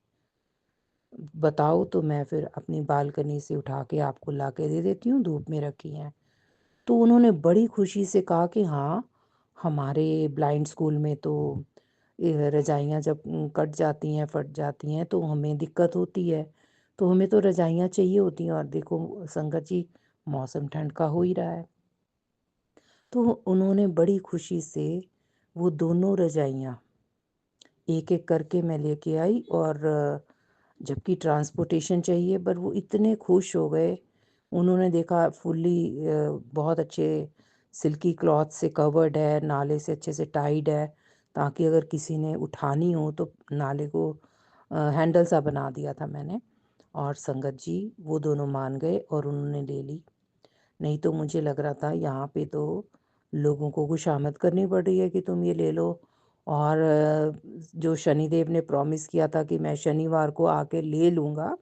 बताओ, तो मैं फिर अपनी बालकनी से उठा के आपको ला के दे देती हूँ, धूप में रखी हैं। तो उन्होंने बड़ी खुशी से कहा कि हाँ, हमारे ब्लाइंड स्कूल में तो रजाइयाँ जब कट जाती हैं, फट जाती हैं, तो हमें दिक्कत होती है, तो हमें तो रजाइयाँ चाहिए होती हैं, और देखो संगत जी, मौसम ठंड का हो ही रहा है। तो उन्होंने बड़ी खुशी से वो दोनों रजाइयाँ एक-एक करके मैं लेके आई, और जबकि ट्रांसपोर्टेशन चाहिए, पर वो इतने खुश हो गए। उन्होंने देखा फुल्ली बहुत अच्छे सिल्की क्लॉथ से कवर्ड है, नाले से अच्छे से टाइड है, ताकि अगर किसी ने उठानी हो तो नाले को हैंडल सा बना दिया था मैंने। और संगत जी, वो दोनों मान गए और उन्होंने ले ली। नहीं तो मुझे लग रहा था यहाँ पे तो लोगों को खुशामद करनी पड़ रही है कि तुम ये ले लो। और जो शनिदेव ने प्रॉमिस किया था कि मैं शनिवार को आके ले लूँगा,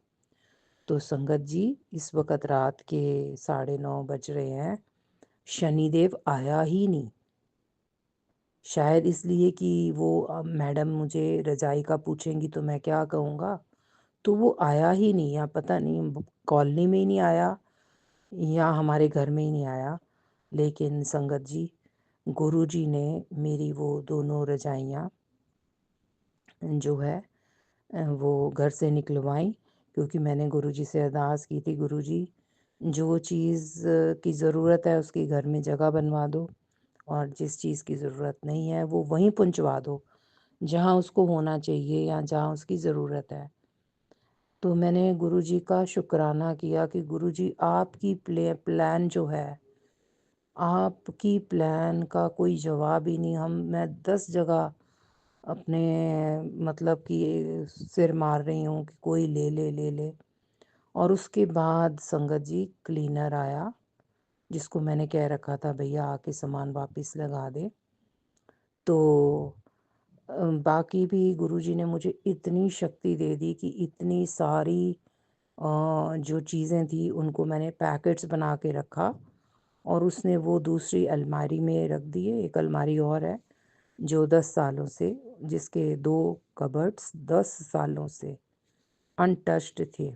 तो संगत जी, इस वक्त रात के 9:30 बज रहे हैं, शनिदेव आया ही नहीं। शायद इसलिए कि वो मैडम मुझे रजाई का पूछेंगी तो मैं क्या कहूँगा, तो वो आया ही नहीं, या पता नहीं कॉलोनी में ही नहीं आया या हमारे घर में ही नहीं आया। लेकिन संगत जी, गुरुजी ने मेरी वो दोनों रजाइयाँ जो है वो घर से निकलवाई, क्योंकि मैंने गुरुजी से अरदास की थी, गुरुजी जो चीज़ की ज़रूरत है उसकी घर में जगह बनवा दो, और जिस चीज़ की ज़रूरत नहीं है वो वहीं पहुंचवा दो, जहां उसको होना चाहिए या जहां उसकी ज़रूरत है। तो मैंने गुरुजी का शुक्राना किया कि गुरुजी, आपकी प्लान जो है, आपकी प्लान का कोई जवाब ही नहीं। मैं 10 जगह अपने मतलब कि सिर मार रही हूँ कि कोई ले ले ले ले। और उसके बाद संगत जी, क्लीनर आया, जिसको मैंने कह रखा था भैया आके सामान वापस लगा दे। तो बाकी भी गुरुजी ने मुझे इतनी शक्ति दे दी कि इतनी सारी जो चीज़ें थी उनको मैंने पैकेट्स बना के रखा, और उसने वो दूसरी अलमारी में रख दिए। एक अलमारी और है जो 10 सालों से, जिसके 2 कबर्ड्स 10 सालों से अनटच्ड थे,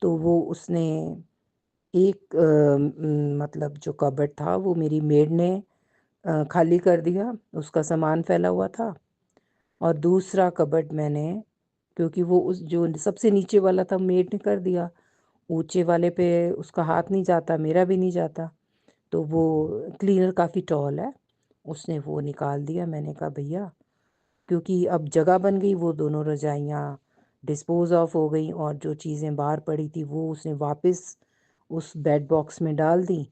तो वो उसने एक मतलब जो कबर्ड था वो मेरी मेड ने खाली कर दिया, उसका सामान फैला हुआ था। और दूसरा कबर्ड मैंने, क्योंकि वो उस जो सबसे नीचे वाला था मेड ने कर दिया, ऊंचे वाले पे उसका हाथ नहीं जाता, मेरा भी नहीं जाता, तो वो क्लीनर काफ़ी टॉल है, उसने वो निकाल दिया। मैंने कहा भैया, क्योंकि अब जगह बन गई, वो दोनों रजाइयाँ डिस्पोज ऑफ हो गई, और जो चीज़ें बाहर पड़ी थी वो उसने वापस उस बेड बॉक्स में डाल दी।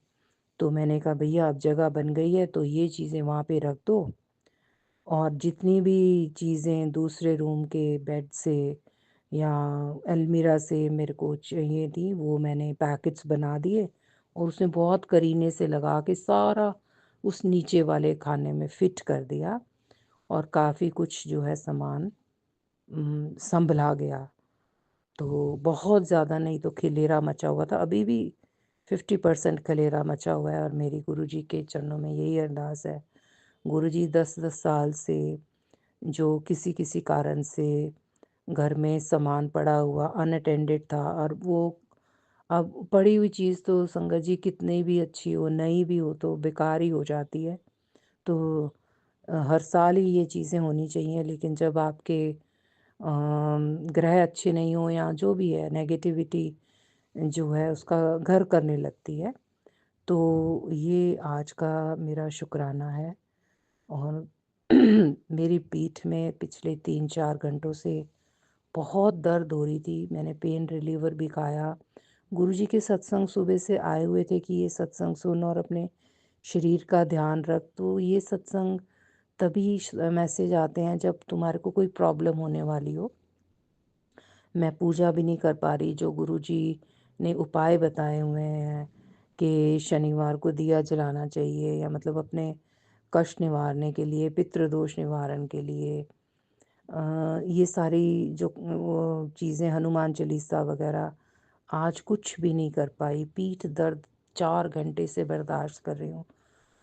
तो मैंने कहा भैया, अब जगह बन गई है तो ये चीज़ें वहाँ पे रख दो, और जितनी भी चीज़ें दूसरे रूम के बेड से या अलमीरा से मेरे को चाहिए थी, वो मैंने पैकेट्स बना दिए, और उसने बहुत करीने से लगा के सारा उस नीचे वाले खाने में फिट कर दिया, और काफ़ी कुछ जो है सामान संभला गया। तो बहुत ज़्यादा नहीं तो खलेरा मचा हुआ था, अभी भी 50% खलेरा मचा हुआ है, और मेरी गुरुजी के चरणों में यही अरदास है, गुरुजी 10-10 साल से जो किसी कारण से घर में सामान पड़ा हुआ अनअटेंडेड था, और वो अब पड़ी हुई चीज़ तो संगत जी कितनी भी अच्छी हो, नई भी हो, तो बेकार ही हो जाती है। तो हर साल ही ये चीज़ें होनी चाहिए, लेकिन जब आपके ग्रह अच्छे नहीं हो या जो भी है, नेगेटिविटी जो है उसका घर करने लगती है। तो ये आज का मेरा शुक्राना है। और मेरी पीठ में पिछले 3-4 घंटों से बहुत दर्द हो रही थी। मैंने पेन रिलीवर भी खाया। गुरुजी के सत्संग सुबह से आए हुए थे कि ये सत्संग सुन और अपने शरीर का ध्यान रख। तो ये सत्संग तभी मैसेज आते हैं जब तुम्हारे को कोई प्रॉब्लम होने वाली हो। मैं पूजा भी नहीं कर पा रही, जो गुरुजी ने उपाय बताए हुए हैं कि शनिवार को दिया जलाना चाहिए, या मतलब अपने कष्ट निवारने के लिए, पितृदोष निवारण के लिए, ये सारी जो वो चीज़ें, हनुमान चालीसा वगैरह, आज कुछ भी नहीं कर पाई। पीठ दर्द 4 घंटे से बर्दाश्त कर रही हूँ,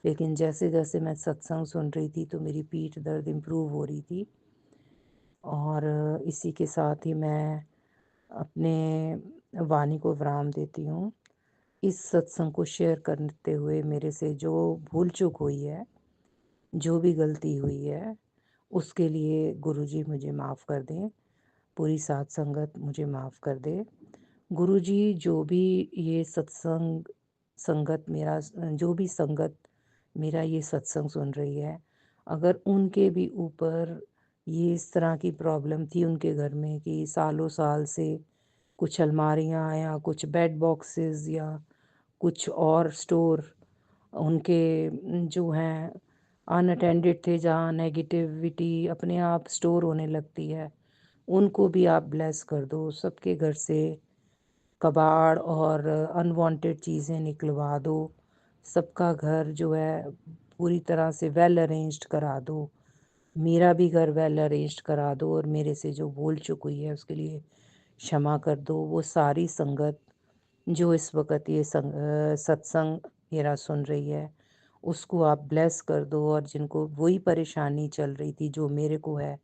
लेकिन जैसे-जैसे मैं सत्संग सुन रही थी तो मेरी पीठ दर्द इम्प्रूव हो रही थी। और इसी के साथ ही मैं अपने वाणी को विराम देती हूँ। इस सत्संग को शेयर करते हुए मेरे से जो भूल चूक हुई है, जो भी गलती हुई है, उसके लिए गुरुजी मुझे माफ़ कर दें। पूरी साध संगत मुझे माफ़ कर दे। गुरुजी जो भी ये सत्संग संगत मेरा जो भी संगत मेरा ये सत्संग सुन रही है, अगर उनके भी ऊपर ये इस तरह की प्रॉब्लम थी उनके घर में कि सालों साल से कुछ अलमारियाँ या कुछ बेड बॉक्सेस या कुछ और स्टोर उनके जो हैं अनअटेंडेड थे, जहाँ नेगेटिविटी अपने आप स्टोर होने लगती है, उनको भी आप ब्लेस कर दो। सबके घर से कबाड़ और अनवांटेड चीज़ें निकलवा दो। सबका घर जो है पूरी तरह से वेल अरेंज्ड करा दो। मेरा भी घर वेल अरेंज्ड करा दो, और मेरे से जो भूल चूक हुई है उसके लिए क्षमा कर दो। वो सारी संगत जो इस वक़्त ये सत्संग मेरा सुन रही है, उसको आप ब्लेस कर दो। और जिनको वही परेशानी चल रही थी जो मेरे को है,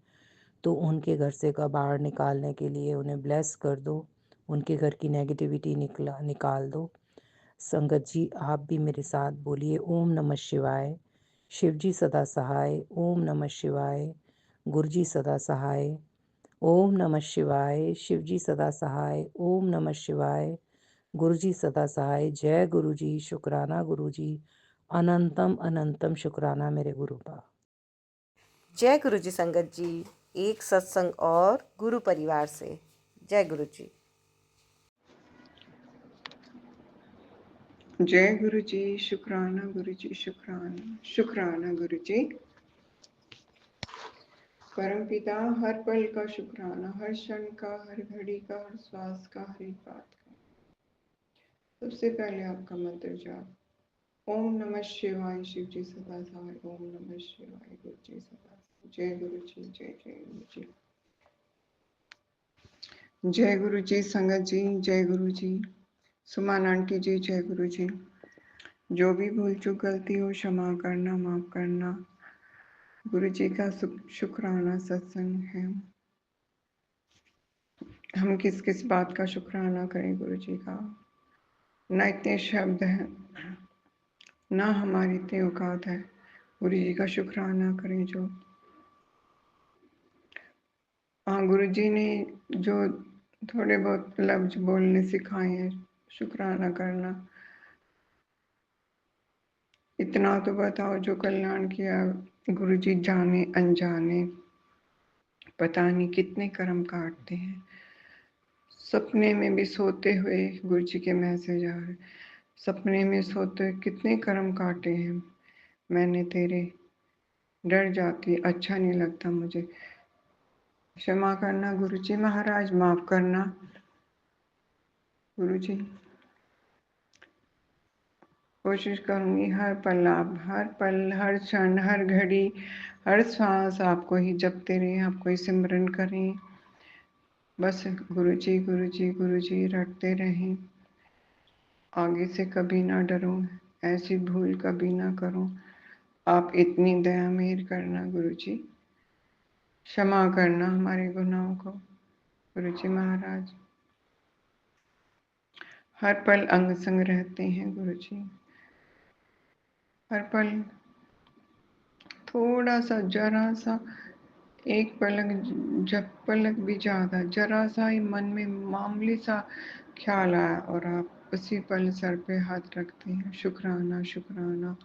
तो उनके घर से कबाड़ निकालने के लिए उन्हें ब्लेस कर दो। उनके घर की नेगेटिविटी निकाल दो। संगत जी आप भी मेरे साथ बोलिए, ओम नमः शिवाय। शिव जी सदा सहाय। ओम नमः शिवाय। गुरु जी सदा सहाय। ओम नमः शिवाय। शिव जी सदा सहाय। ओम नमः शिवाय। गुरु जी सदा सहाय। जय गुरु जी। शुक्राना गुरु जी। अनंतम अनंतम शुक्राना मेरे गुरु का। जय गुरु जी संगत जी, एक सत्संग और गुरु परिवार से। जय गुरु जी। जय गुरु जी। शुक्राना गुरु जी। शुक्राना शुक्राना गुरु जी। परम पिता, हर पल का शुक्राना, हर क्षण का, हर घड़ी का, हर श्वास का, हर एक बात का। सबसे पहले आपका मंत्र जाप। ओम नमः शिवाय। शिव जी सदा सहाय। ओम नमः शिवाय। गुरु जी सदा सहाय। जय गुरु जी। जय जय गुरु जी। जय गुरु जी संगत जी। जय गुरु जी। सुमान आंटी जी। जय गुरु जी। जो भी भूल चूक गलती हो क्षमा करना, माफ करना। गुरु जी का शुक्राना सत्संग है। हम किस किस बात का शुक्राना करें गुरु जी का। न इतने शब्द हैं, ना हमारी इतनी औकात है। गुरु जी का शुक्राना करें जो। हाँ, गुरु जी ने जो थोड़े बहुत लफ्ज बोलने सिखाए हैं, शुक्राना करना। इतना तो बताओ जो कल्याण किया गुरु जी, जाने अनजाने पता नहीं कितने कर्म काटते हैं। सपने में भी सोते हुए गुरु जी के मैसेज आ रहे, सपने में सोते हुए कितने कर्म काटे हैं मैंने तेरे, डर जाती, अच्छा नहीं लगता मुझे। क्षमा करना गुरु जी महाराज, माफ करना गुरु जी। कोशिश करूंगी हर पल आप, हर पल, हर क्षण, हर घड़ी, हर सांस आपको ही जपते रहें, आपको ही सिमरन करें। बस गुरु जी गुरु जी गुरु जी रटते रहें। आगे से कभी ना डरो, ऐसी भूल कभी ना करो। आप इतनी दया मेहर करना गुरुजी, क्षमा करना हमारे गुनाहों को गुरुजी महाराज। हर पल अंग संग रहते हैं गुरुजी, हर पल थोड़ा सा, जरा सा, एक पलक, जब पलक भी ज्यादा, जरा सा ही मन में मामूली सा ख्याल आया और आप उसी पल सर पे हाथ रखते हैं। शुक्राना शुक्राना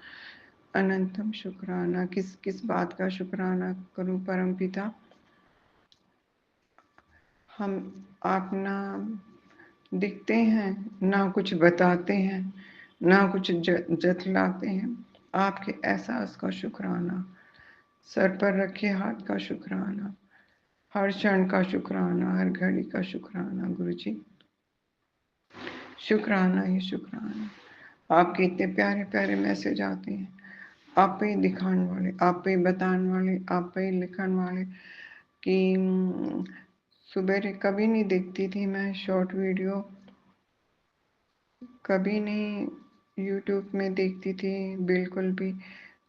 अनंतम शुक्राना। किस किस बात का शुक्राना करूं परम पिता। हम आप ना दिखते हैं, ना कुछ बताते हैं, ना कुछ जतलाते हैं, आपके एहसास का शुक्राना, सर पर रखे हाथ का शुक्राना, हर क्षण का शुक्राना, हर घड़ी का शुक्राना गुरुजी। शुक्राना ही शुक्राना। आपके इतने प्यारे प्यारे मैसेज आते हैं, आप पे दिखाने वाले, आप पे बताने वाले, आप पे लिखने वाले कि सुबह कभी नहीं देखती थी मैं शॉर्ट वीडियो, कभी नहीं यूट्यूब में देखती थी बिल्कुल भी।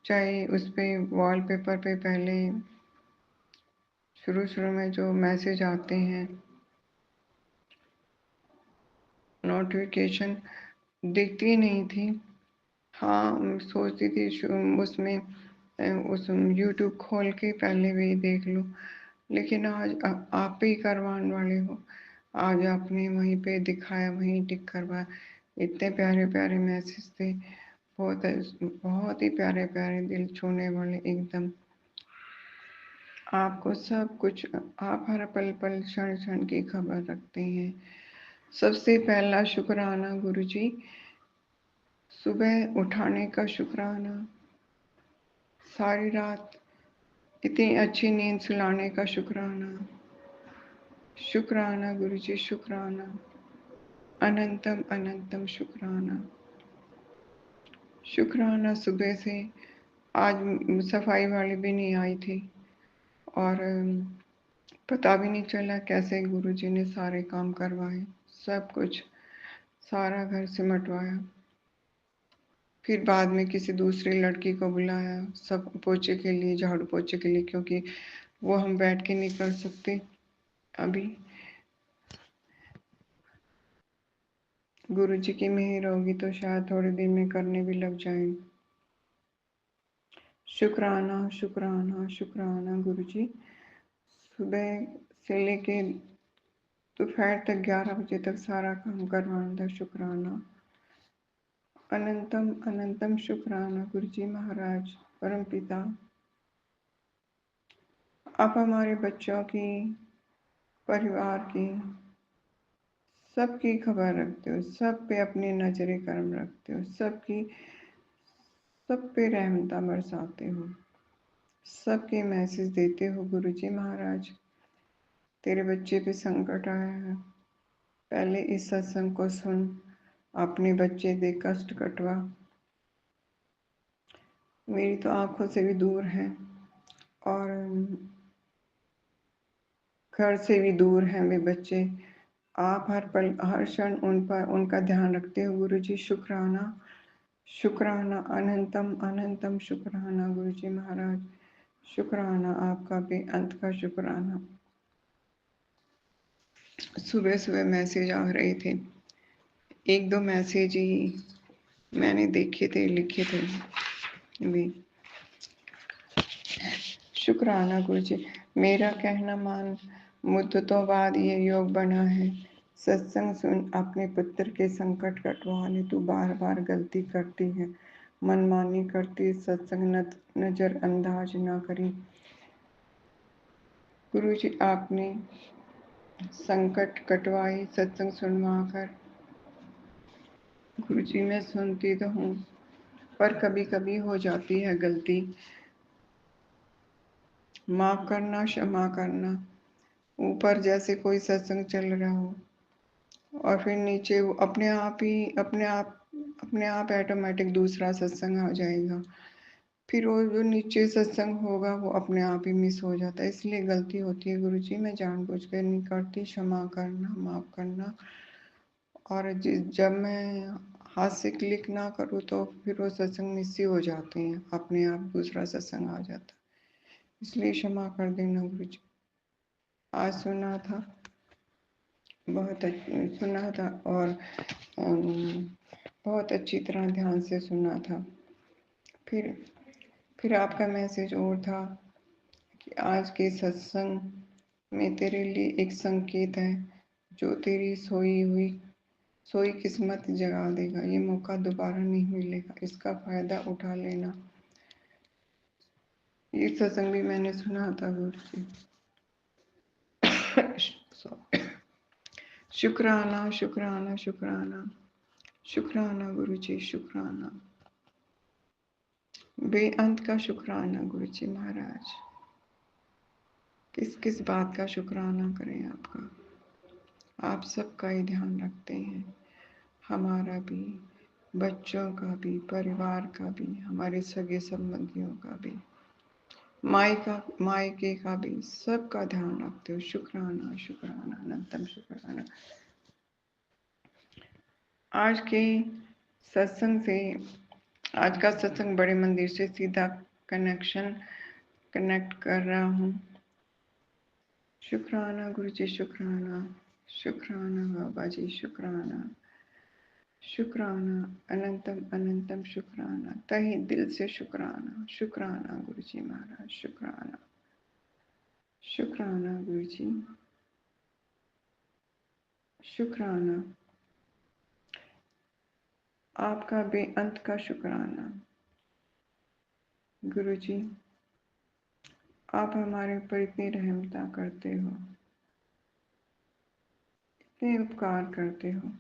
चाहे उस पे वॉलपेपर पे पहले शुरू शुरू में जो मैसेज आते हैं नोटिफिकेशन, देखती नहीं थी। हाँ, सोचती थी उसमें उस यूट्यूब खोल के पहले भी देख लूँ, लेकिन आज आप ही करवाने वाले हो। आज आपने वहीं पे दिखाया, वहीं टिक करवाया। इतने प्यारे प्यारे मैसेज थे, बहुत बहुत ही प्यारे प्यारे, दिल छूने वाले एकदम। आपको सब कुछ, आप हर पल पल क्षण क्षण की खबर रखते हैं। सबसे पहला शुक्राना गुरुजी, सुबह उठाने का शुक्राना, सारी रात इतनी अच्छी नींद सुलाने का शुक्राना। शुक्राना गुरुजी शुक्राना, अनंतम अनंतम शुक्राना। शुक्राना सुबह से आज सफाई वाली भी नहीं आई थी और पता भी नहीं चला कैसे गुरुजी ने सारे काम करवाए, सब कुछ, सारा घर सिमटवाया। फिर बाद में किसी दूसरी लड़की को बुलाया सब पोछे के लिए, झाड़ू पोछे के लिए, क्योंकि वो हम बैठ के नहीं कर सकते अभी। गुरुजी की मेहर होगी तो शायद थोड़े दिन में करने भी लग जाए। शुक्राना शुक्राना शुक्राना गुरुजी, सुबह से लेके दोपहर तक 11 बजे तक सारा काम करवाना था। शुक्राना, अनंतम अनंतम शुक्राना गुरुजी महाराज, परम पिता। आप हमारे बच्चों की, परिवार की, सबकी खबर रखते हो, सब पे अपनी नजरें करम रखते हो, सबकी, सब पे रहमता बरसाते हो, सबके मैसेज देते हो गुरुजी महाराज। तेरे बच्चे पे संकट आया है, पहले इस सत्संग को सुन, अपने बच्चे दे कष्ट कटवा। मेरी तो आंखों से भी दूर है और घर से भी दूर हैं वे बच्चे। आप हर पल हर क्षण उन पर उनका ध्यान रखते हो गुरुजी। शुक्राना शुक्राना अनंतम अनंतम शुक्राना गुरुजी महाराज। शुक्राना आपका बेअंत का शुक्राना। सुबह सुबह मैसेज आ रहे थे, एक दो मैसेज ही मैंने देखे थे, लिखे थे भी। शुक्राना गुरुजी, मेरा कहना मान, मुद्दतों बाद ये योग बना है। सत्संग सुन, अपने पुत्र के संकट कटवा ले। तू बार बार गलती करती है, मनमानी करती, सत्संग नजरअंदाज ना करी। गुरुजी आपने संकट कटवाए सत्संग सुनवा कर। गुरुजी मैं सुनती तो हूँ, पर कभी कभी हो जाती है गलती, माफ करना, क्षमा करना। ऊपर जैसे कोई सत्संग चल रहा हो और फिर नीचे वो अपने आप ही अपने आप ऑटोमेटिक दूसरा सत्संग आ जाएगा, फिर वो जो नीचे सत्संग होगा वो अपने आप ही मिस हो जाता है। इसलिए गलती होती है गुरुजी, मैं जानबूझकर नहीं करती। क्षमा करना, माफ करना। और जब मैं हाथ से क्लिक ना करूँ तो फिर वो सत्संग मिस ही हो जाते हैं, अपने आप दूसरा सत्संग आ जाता, इसलिए क्षमा कर देना गुरु जी। आज सुना था, बहुत सुना था और बहुत अच्छी तरह ध्यान से सुना था। फिर आपका मैसेज और था कि आज के सत्संग में तेरे लिए एक संकेत है जो तेरी सोई किस्मत जगा देगा। ये मौका दोबारा नहीं मिलेगा, इसका फायदा उठा लेना। ये सत्संग भी मैंने सुना था गुरु जी। शुक्राना शुक्राना शुक्राना शुक्राना गुरु जी, शुक्राना, बेअंत का शुक्राना गुरु जी महाराज। किस किस बात का शुक्राना करें आपका, आप सबका ही ध्यान रखते हैं, हमारा भी, बच्चों का भी, परिवार का भी, हमारे सगे संबंधियों का भी, मायके का भी, सबका ध्यान रखते हो। शुक्राना शुक्राना अनंतम शुक्राना। आज के सत्संग से, आज का सत्संग बड़े मंदिर से सीधा कनेक्ट कर रहा हूँ। शुक्राना गुरु जी, शुक्राना शुक्राना बाबा जी, शुक्राना शुक्राना अनंतम अनंतम शुक्राना, तहे दिल से शुक्राना। शुक्राना गुरु जी महाराज, शुक्राना शुक्राना गुरु जी, शुक्राना, आपका बेअंत का शुक्राना गुरु जी। आप हमारे ऊपर इतनी रहमता करते हो, इतने उपकार करते हो,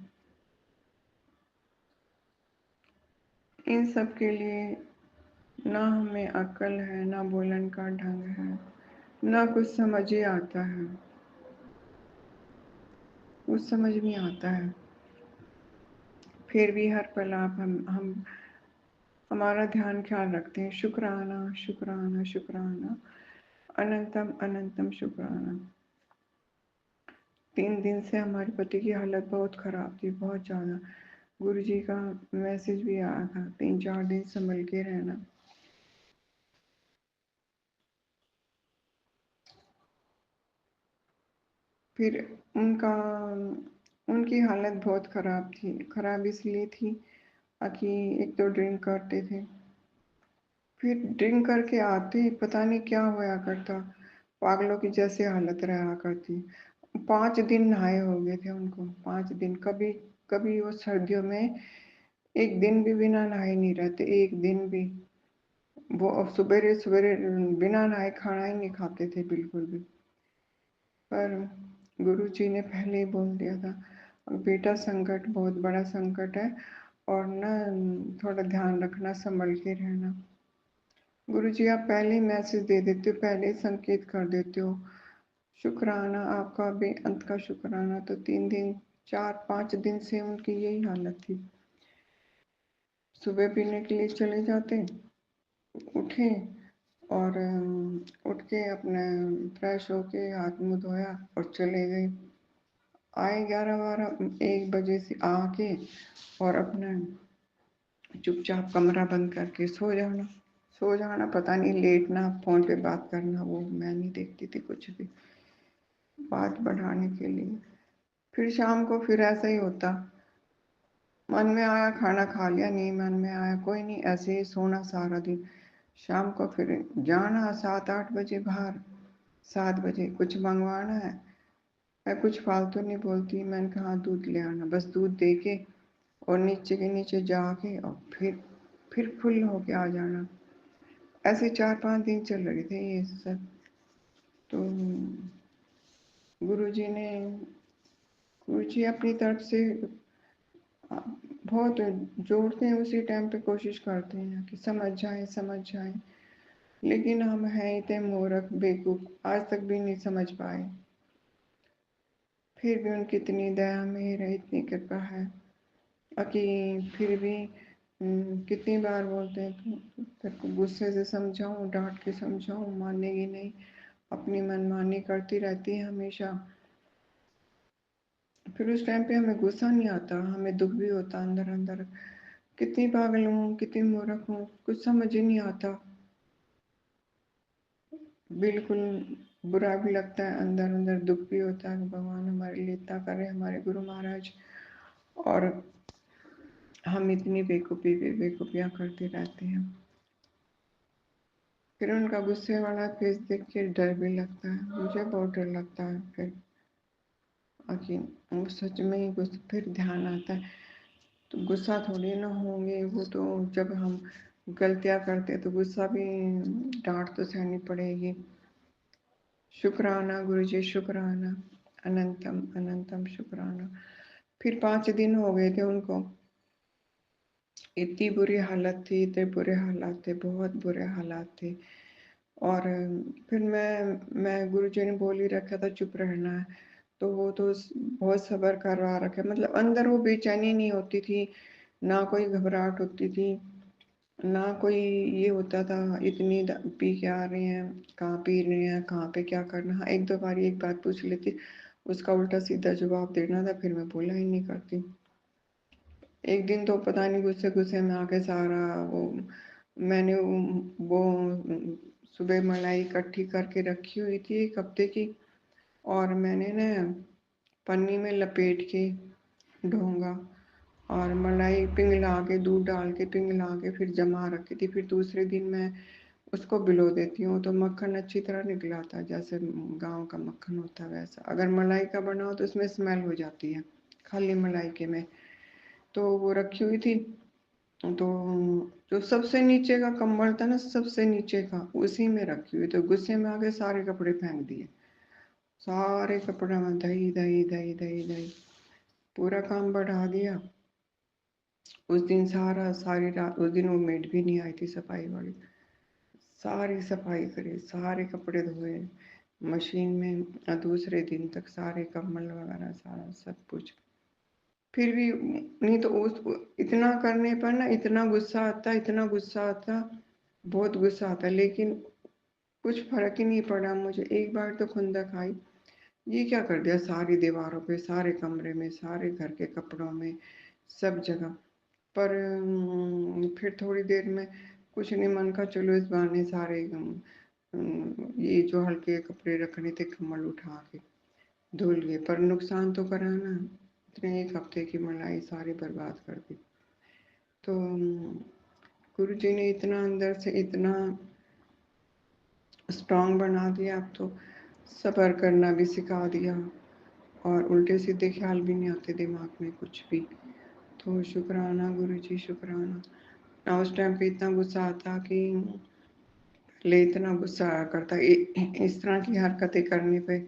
इन सब के लिए ना हमें अक्ल है, ना बोलन का ढंग है, ना कुछ समझ ही आता है, कुछ समझ नहीं आता है। फिर भी हर पल आप हम हमारा ध्यान ख्याल रखते हैं। शुक्राना शुक्राना शुक्राना अनंतम अनंतम शुक्राना। 3 दिन से हमारे पति की हालत बहुत खराब थी, बहुत ज़्यादा। गुरु जी का मैसेज भी आया था, 3-4 दिन संभल के रहना। फिर उनकी हालत बहुत ख़राब थी। ख़राब इसलिए थी कि एक तो ड्रिंक करते थे, फिर ड्रिंक करके आते पता नहीं क्या होया करता, पागलों की जैसे हालत रहा करती। 5 दिन नहाए हो गए थे उनको, 5 दिन। कभी कभी वो सर्दियों में एक दिन भी बिना नहाए नहीं रहते, एक दिन भी। वो सवेरे सवेरे बिना नहाए खाना ही नहीं खाते थे बिल्कुल भी। पर गुरु जी ने पहले ही बोल दिया था, बेटा संकट बहुत बड़ा संकट है और ना थोड़ा ध्यान रखना, संभल के रहना। गुरु जी आप पहले ही मैसेज दे देते हो, पहले ही संकेत कर देते हो। शुक्राना, आपका बेअंत का शुक्राना। तो 3 दिन 4-5 दिन से उनकी यही हालत थी। सुबह पीने के लिए चले जाते, उठे और उठ के अपने फ्रेश होके हाथ मुँह धोया और चले गए। आए 11-12-1 बजे से आके और अपना चुपचाप कमरा बंद करके सो जाना, पता नहीं लेटना, फोन पे बात करना, वो मैं नहीं देखती थी कुछ भी बात बढ़ाने के लिए। फिर शाम को फिर ऐसा ही होता, मन में आया खाना खा लिया, नहीं मन में आया कोई नहीं, ऐसे ही सोना सारा दिन। शाम को फिर जाना 7-8 बजे बाहर, 7 बजे कुछ मंगवाना है। मैं कुछ फालतू नहीं बोलती, मैंने कहा दूध ले आना, बस दूध दे के और नीचे के नीचे जाके और फिर फुल होके आ जाना। ऐसे 4-5 दिन चल रहे थे ये सब। तो गुरुजी अपनी तरफ से बहुत जोड़ते हैं, उसी टाइम पे कोशिश करते हैं कि समझ जाए, लेकिन हम हैं इतने मूर्ख बेवकूफ, आज तक भी नहीं समझ पाए। फिर भी उनकी इतनी दया मेहर है, इतनी कृपा है कि फिर भी कितनी बार बोलते हैं तेरे को गुस्से से समझाऊं, डांट के समझाऊं, मानेगी नहीं, अपनी मनमानी करती रहती है हमेशा। फिर उस टाइम पे हमें गुस्सा नहीं आता, हमें दुख भी होता अंदर अंदर, कितनी पागल हूँ, कितनी मूर्ख हूँ, कुछ समझ ही नहीं आता। बिल्कुल बुरा भी लगता है, अंदर अंदर दुख भी होता है कि भगवान हमारे लिए इतना करे, हमारे गुरु महाराज, और हम इतनी बेवकूफ़ियाँ करते रहते हैं। फिर उनका गुस्से वाला फेस देख के डर भी लगता है, मुझे बहुत डर लगता है। फिर वो सच में ही गुस्सा, फिर ध्यान आता है तो गुस्सा थोड़ी ना होंगे, वो तो जब हम गलतियाँ करते तो गुस्सा भी, डांट तो सहनी पड़ेगी। शुक्राना गुरुजी, शुक्राना, अनंतम अनंतम शुक्राना। फिर 5 दिन हो गए थे उनको, इतनी बुरी हालत थी, इतने बुरे हालात थे, बहुत बुरे हालात थे। और फिर मैं गुरुजी ने बोल ही रखा था चुप रहना है, तो वो तो बहुत सब्र करवा रखे, मतलब अंदर वो बेचैनी नहीं होती थी, ना कोई घबराहट होती थी, ना कोई ये होता था इतनी पी के आ रहे हैं, कहाँ पी रहे हैं, कहाँ पे क्या करना। हाँ, एक दो बार एक बात पूछ लेती, उसका उल्टा सीधा जवाब देना था, फिर मैं बोला ही नहीं करती। एक दिन तो पता नहीं गुस्से गुस्से में आके सारा वो, मैंने वो सुबह मलाई इकट्ठी करके रखी हुई थी 1 हफ्ते की, और मैंने ना पन्नी में लपेट के ढोंगा, और मलाई पिघला के, दूध डाल के पिघला के फिर जमा रखी थी। फिर दूसरे दिन मैं उसको भिगो देती हूँ तो मक्खन अच्छी तरह निकल आता है, जैसे गांव का मक्खन होता है वैसा। अगर मलाई का बना हो तो उसमें स्मेल हो जाती है, खाली मलाई के में। तो वो रखी हुई थी, तो जो सबसे नीचे का कंबल था ना, सबसे नीचे का, उसी में रखी हुई, तो गुस्से में आके सारे कपड़े फेंक दिए, सारे कपड़े में दही दही दही दही दही, पूरा काम बढ़ा दिया। उस दिन सारी रात, उस दिन वो मेड भी नहीं आई थी सफाई वाली, सारी सफाई करी, सारे कपड़े धोए मशीन में, और दूसरे दिन तक सारे कम्बल वगैरह सारा सब कुछ। फिर भी नहीं तो उस इतना करने पर ना इतना गुस्सा आता, इतना गुस्सा आता, बहुत गुस्सा आता, लेकिन कुछ फर्क ही नहीं पड़ा मुझे। एक बार तो खुंदक आई, ये क्या कर दिया, सारी दीवारों पे, सारे कमरे में, सारे घर के कपड़ों में, सब जगह पर। फिर थोड़ी देर में कुछ नहीं, मन का चलो इस बहाने सारे ये जो हल्के कपड़े रखने थे कम्बल उठा के धुल गए, पर नुकसान तो करा ना, इतने 1 हफ्ते की मलाई सारी बर्बाद कर दी। तो गुरु जी ने इतना अंदर से इतना स्ट्रांग बना दिया, अब तो सब्र करना भी सिखा दिया, और उल्टे सीधे ख्याल भी नहीं आते दिमाग में कुछ भी। तो शुक्राना गुरु जी, शुक्राना। ना उस टाइम पे इतना गुस्सा आता कि ले, इतना गुस्सा आया करता इस तरह की हरकतें करने पे,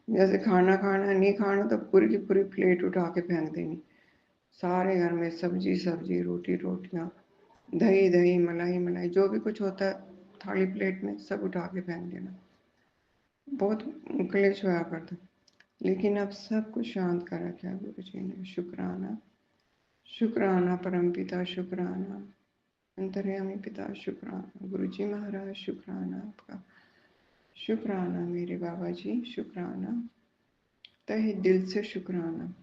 जैसे खाना खाना नहीं खाना तो पूरी की पूरी प्लेट उठा के फेंक देनी, सारे घर में सब्जी सब्जी, रोटी रोटियाँ, दही दही, मलाई मलाई, जो भी कुछ होता है थाली प्लेट में सब उठा के फेंक देना, बहुत क्लेश हुआ करता। लेकिन अब सब कुछ शांत करा क्या गुरु जी ने, शुक्राना, शुक्राना परम पिता, शुक्राना अंतर्यामी पिता, शुक्राना गुरु जी महाराज, शुक्राना आपका, शुक्राना मेरे बाबा जी, शुक्राना, तहे दिल से शुक्राना।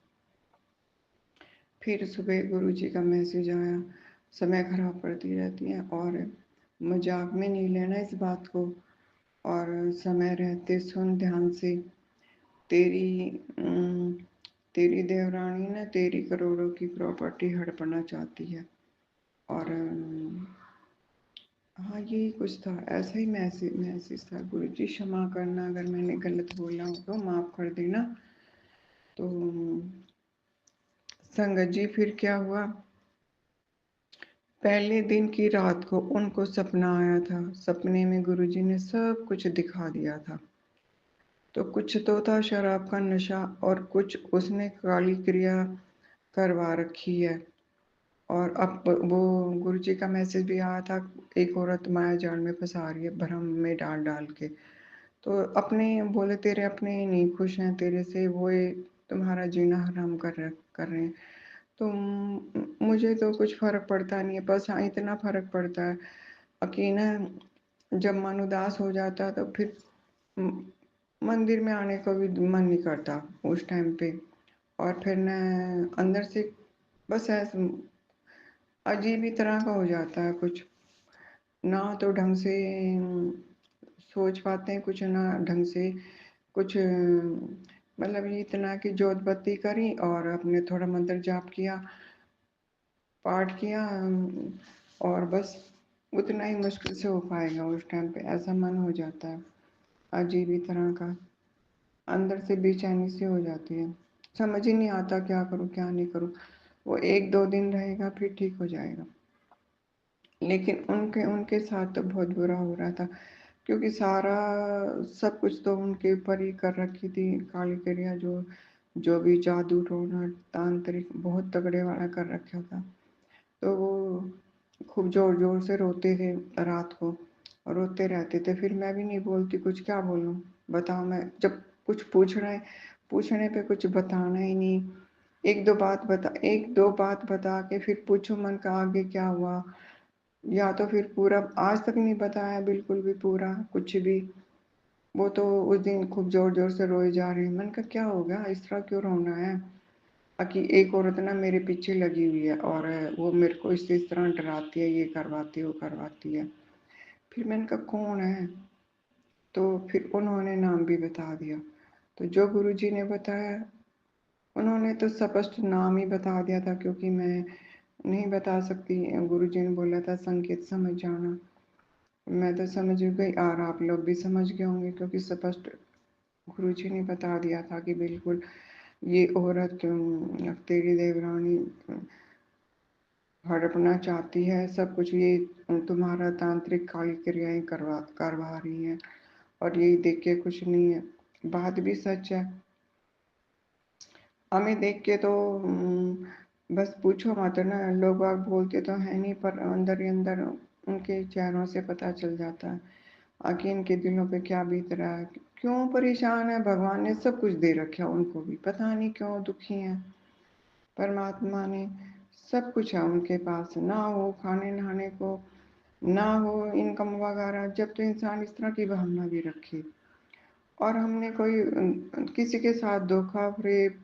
फिर सुबह गुरु जी का मैसेज आया, समय खराब करती रहती हैं, और मजाक में नहीं लेना इस बात को, और समय रहते सुन ध्यान से, तेरी तेरी देवरानी ना तेरी करोड़ों की प्रॉपर्टी हड़पना चाहती है। और हाँ, यही कुछ था, ऐसा ही मैसेज था। गुरु जी क्षमा करना अगर मैंने गलत बोला हो तो, माफ़ कर देना। तो संगत जी फिर क्या हुआ, पहले दिन की रात को उनको सपना आया था, सपने में गुरुजी ने सब कुछ दिखा दिया था। तो कुछ तो था शराब का नशा, और कुछ उसने काली क्रिया करवा रखी है। और अब वो गुरुजी का मैसेज भी आया था, एक औरत माया जाल में फंसा रही है, भ्रम में डाल डाल के। तो अपने बोले, तेरे अपने नहीं खुश हैं तेरे से, वो तुम्हारा जीना हराम कर रहे हैं। तो मुझे तो कुछ फ़र्क पड़ता नहीं है, बस हाँ इतना फ़र्क पड़ता है कि ना, जब मन उदास हो जाता तो फिर मंदिर में आने को भी मन नहीं करता उस टाइम पे। और फिर न अंदर से बस ऐसे अजीब ही तरह का हो जाता है कुछ, ना तो ढंग से सोच पाते हैं कुछ, ना ढंग से कुछ, मतलब ये इतना कि जोत बत्ती करी और अपने थोड़ा मंत्र जाप किया, पाठ किया, और बस उतना ही मुश्किल से हो पाएगा उस टाइम पे, ऐसा मन हो जाता है अजीब ही तरह का, अंदर से बेचैनी सी हो जाती है, समझ ही नहीं आता क्या करूं क्या नहीं करूं। वो 1-2 दिन रहेगा फिर ठीक हो जाएगा, लेकिन उनके उनके साथ तो बहुत बुरा हो रहा था, क्योंकि सारा सब कुछ तो उनके ऊपर ही कर रखी थी काली क्रिया, जो जो भी जादू टोना तांत्रिक बहुत तगड़े वाला कर रखा था। तो वो खूब जोर जोर से रोते थे रात को, रोते रहते थे, फिर मैं भी नहीं बोलती कुछ, क्या बोलूं बताओ, मैं जब कुछ पूछ रहे पूछने पे कुछ बताना ही नहीं, एक दो बात बता के फिर पूछो मन का आगे क्या हुआ, या तो फिर पूरा आज तक नहीं बताया बिल्कुल भी पूरा कुछ भी। वो तो उस दिन खूब जोर जोर से रोए जा रहे हैं, मन का क्या हो गया, इस तरह क्यों रोना है, कि एक औरत ना मेरे पीछे लगी हुई है और वो मेरे को इस तरह डराती है, ये करवाती है वो करवाती है। फिर मैंने कहा कौन है, तो फिर उन्होंने नाम भी बता दिया। तो जो गुरुजी ने बताया उन्होंने तो स्पष्ट नाम ही बता दिया था, क्योंकि मैं नहीं बता सकती, गुरुजी ने बोला था संकेत समझ जाना, मैं तो समझ गई और आप लोग भी समझ गए होंगे, क्योंकि स्पष्ट गुरुजी ने बता दिया था कि बिल्कुल ये औरत तेरी देवरानी हड़पना चाहती है सब कुछ, ये तुम्हारा तांत्रिक काली क्रियाएं करवा रही है, और ये देख के कुछ नहीं है, बात भी सच है। हमें देख के तो बस पूछो मत ना, लोग बाग बोलते तो है नहीं, पर अंदर ही अंदर उनके चेहरों से पता चल जाता है आखिर इनके दिलों पे क्या बीत रहा है, क्यों परेशान है। भगवान ने सब कुछ दे रखा, उनको भी पता नहीं क्यों दुखी हैं। परमात्मा ने सब कुछ है उनके पास, ना हो खाने नहाने को, ना हो इनकम वगैरह, जब तो इंसान इस तरह की भावना भी रखे। और हमने कोई किसी के साथ धोखा फरेब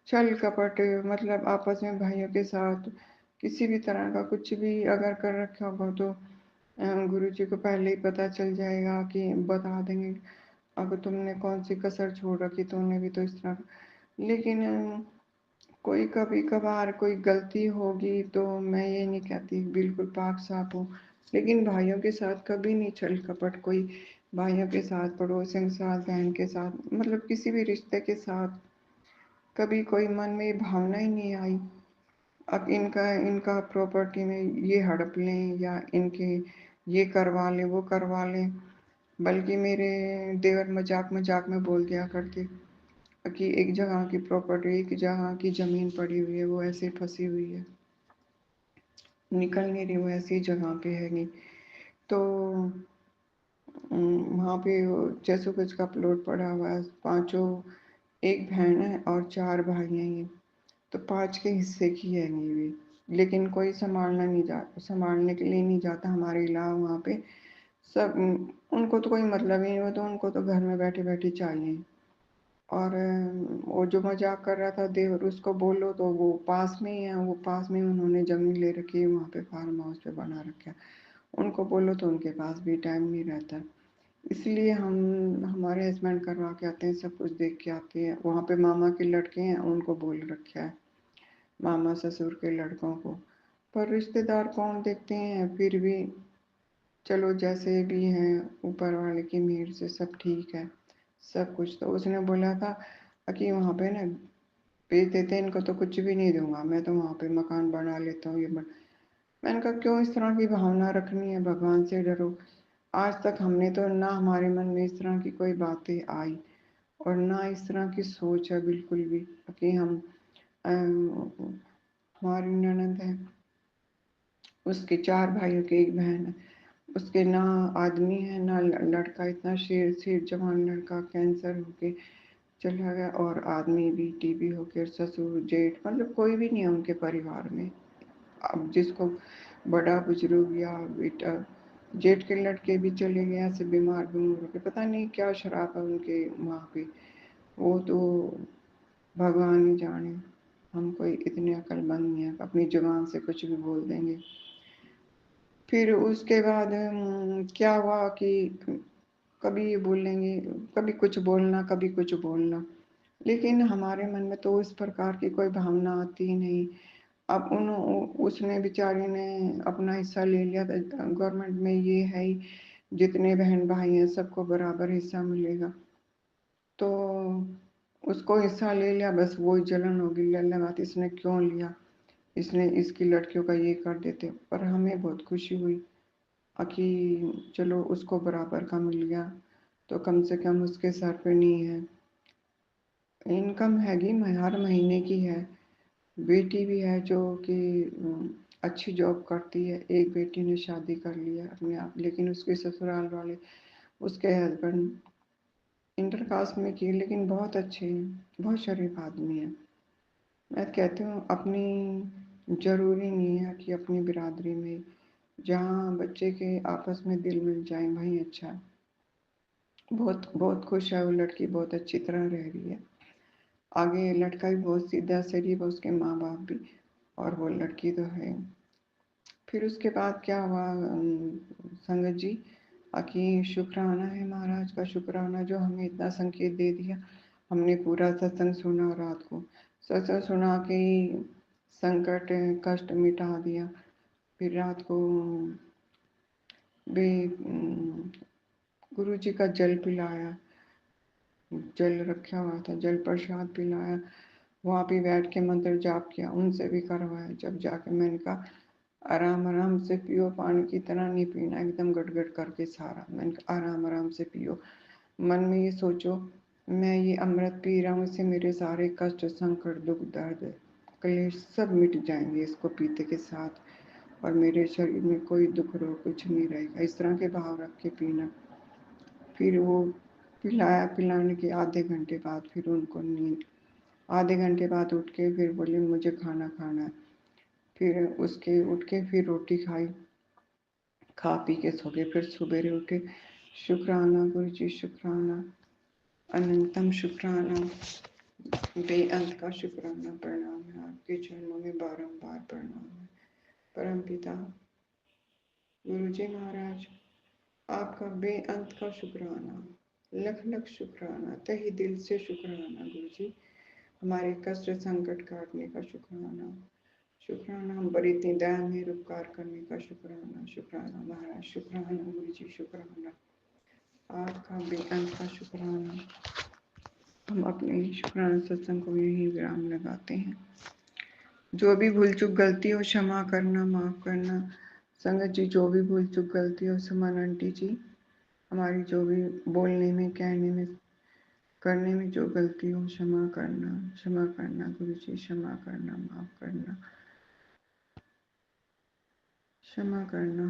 छल कपट, मतलब आपस में भाइयों के साथ किसी भी तरह का कुछ भी अगर कर रखा होगा तो गुरु जी को पहले ही पता चल जाएगा, कि बता देंगे अगर तुमने कौन सी कसर छोड़ रखी, तुमने भी तो इस तरह। लेकिन कोई कभी कभार कोई गलती होगी तो मैं ये नहीं कहती बिल्कुल पाक साफ हो, लेकिन भाइयों के साथ कभी नहीं छल कपट, कोई भाइयों के साथ, पड़ोसियों के साथ, बहन के साथ, मतलब किसी भी रिश्ते के साथ कभी कोई मन में ये भावना ही नहीं आई अब इनका इनका प्रॉपर्टी में ये हड़प लें या इनके ये करवा लें वो करवा लें। बल्कि मेरे देवर मजाक मजाक में बोल दिया करते कि एक जगह की प्रॉपर्टी, एक जगह की जमीन पड़ी हुई है, वो ऐसे फंसी हुई है, निकल नहीं रही, वो ऐसी जगह पे है नहीं। तो वहाँ पे जैसो कुछ का प्लॉट पड़ा हुआ है, पांचों, एक बहन है और 4 भाई हैं ये, तो 5 के हिस्से की है ये भी, लेकिन कोई संभालने के लिए नहीं जाता हमारे अलावा वहाँ पे। सब उनको तो कोई मतलब ही नहीं, वो तो उनको तो घर में बैठे बैठे चाहिए। और वो जो मजाक कर रहा था देवर, उसको बोलो तो वो पास में ही है, वो पास में उन्होंने जमीन ले रखी है, वहाँ पे फार्म हाउस पे बना रखा है, उनको बोलो तो उनके पास भी टाइम नहीं रहता। इसलिए हम हमारे हस्बैंड करवा के आते हैं, सब कुछ देख के आते हैं। वहाँ पे मामा के लड़के हैं, उनको बोल रखा है, मामा ससुर के लड़कों को, पर रिश्तेदार कौन देखते हैं। फिर भी चलो जैसे भी हैं, ऊपर वाले की मेहर से सब ठीक है सब कुछ। तो उसने बोला था कि वहाँ पे ना बेच देते, इनको तो कुछ भी नहीं दूंगा, मैं तो वहाँ पे मकान बना लेता हूँ, मैंने कहा क्यों इस तरह की भावना रखनी है, भगवान से डरो। आज तक हमने तो ना हमारे मन में इस तरह की कोई बातें आई, और ना इस तरह की सोच है बिल्कुल भी, कि हम हमारी ननद है, उसके 4 भाइयों की एक बहन है, उसके ना आदमी है ना लड़का, इतना शेर शेर जवान लड़का कैंसर होके चला गया, और आदमी भी टीबी होकर, ससुर जेठ मतलब कोई भी नहीं है उनके परिवार में। अब जिसको बड़ा बुजुर्ग या बेटा जेठ के लड़के भी चले गए ऐसे बीमार बीमार होके, पता नहीं क्या शराब है उनके वहाँ पे। वो तो भगवान ही जाने, हम कोई इतने अक्लमंद नहीं है, अपनी जुबान से कुछ भी बोल देंगे। फिर उसके बाद क्या हुआ कि कभी ये बोलेंगे, कभी कुछ बोलना, कभी कुछ बोलना, लेकिन हमारे मन में तो इस प्रकार की कोई भावना आती ही नहीं। अब उसने बेचारी ने अपना हिस्सा ले लिया था। गवर्नमेंट में ये है ही, जितने बहन भाई हैं सबको बराबर हिस्सा मिलेगा, तो उसको हिस्सा ले लिया, बस वो जलन होगी, लगा इसने क्यों लिया, इसने इसकी लड़कियों का ये कर देते। पर हमें बहुत खुशी हुई कि चलो उसको बराबर का मिल गया, तो कम से कम उसके सर पे नहीं है। इनकम हैगी हर महीने की है। बेटी भी है जो कि अच्छी जॉब करती है। एक बेटी ने शादी कर लिया अपने आप, लेकिन उसके ससुराल वाले, उसके हस्बैंड इंटर कास्ट में किए, लेकिन बहुत अच्छे हैं, बहुत शरीफ आदमी है। मैं कहती हूँ अपनी ज़रूरी नहीं है कि अपनी बिरादरी में जहाँ बच्चे के आपस में दिल मिल जाए वहीं अच्छा है। बहुत बहुत खुश है वो लड़की, बहुत अच्छी तरह रह रही है। आगे लड़का भी बहुत सीधा शरीफ है, उसके माँ बाप भी, और वो लड़की तो है। फिर उसके बाद क्या हुआ संगत जी, कि शुक्राना है महाराज का, शुक्राना जो हमें इतना संकेत दे दिया। हमने पूरा सत्संग सुना, रात को सत्संग सुना के संकट कष्ट मिटा दिया। फिर रात को भी गुरु जी का जल पिलाया, जल रखा हुआ था, जल प्रसाद पिलाया, वहाँ पे बैठ के मंत्र जाप किया, उनसे भी करवाया। जब जाके मैंने कहा आराम आराम से पियो, पानी की तरह नहीं पीना एकदम गट करके सारा। मैंने कहा आराम आराम से पियो, मन में ये सोचो मैं ये अमृत पी रहा हूँ, इससे मेरे सारे कष्ट संकट दुख दर्द क्लेश सब मिट जाएंगे इसको पीते के साथ, और मेरे शरीर में कोई दुख रोग कुछ नहीं रहेगा। इस तरह के भाव रख के पीना। फिर वो पिलाया, पिलाने के आधे घंटे बाद फिर उनको नींद। आधे घंटे बाद उठ के फिर बोले मुझे खाना खाना है। फिर उसके उठ के फिर रोटी खाई, खा पी के सो गए। फिर सुबेरे उठे, शुक्राना गुरु जी, शुक्राना, अनंतम शुक्राना, बेअंत का शुक्राना, प्रणाम है आपके चरणों में बारंबार प्रणाम है। परम पिता गुरु जी महाराज, आपका बेअंत का शुक्राना, लख लख शुक्राना, तहे दिल से शुक्राना गुरु जी, हमारे कष्ट संकट काटने का शुक्राना, शुक्राना, हम बड़ी इतनी दया में उपकार करने का शुक्राना, शुक्राना महाराज, शुक्राना गुरु जी, शुक्राना, आपका बेअंत का शुक्राना। हम अपने शुक्राना सत्संग को यही विराम लगाते हैं। जो भी भूल चूक गलती हो क्षमा करना, माफ करना। संगत जी जो भी भूल चूक गलती हो, सुमन आंटी जी हमारी जो भी बोलने में, कहने में, करने में जो गलती हो क्षमा करना गुरु जी, क्षमा करना, माफ करना, क्षमा करना।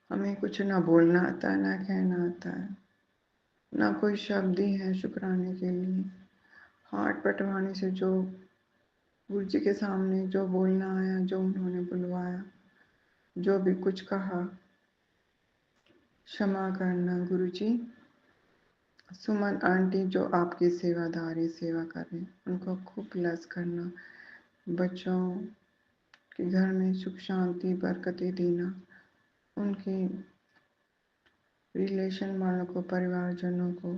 हमें कुछ ना बोलना आता है, ना कहना आता है, ना कोई शब्द ही है शुक्राने के लिए। हाथ पटवाने से जो गुरु जी के सामने जो बोलना आया, जो उन्होंने बुलवाया, जो भी कुछ कहा, क्षमा करना गुरु जी। सुमन आंटी जो आपकी सेवादारी सेवा कर रहे हैं, उनको खूब ब्लेस करना, बच्चों के घर में सुख शांति बरकतें देना, उनके रिलेशन वालों को, परिवारजनों को,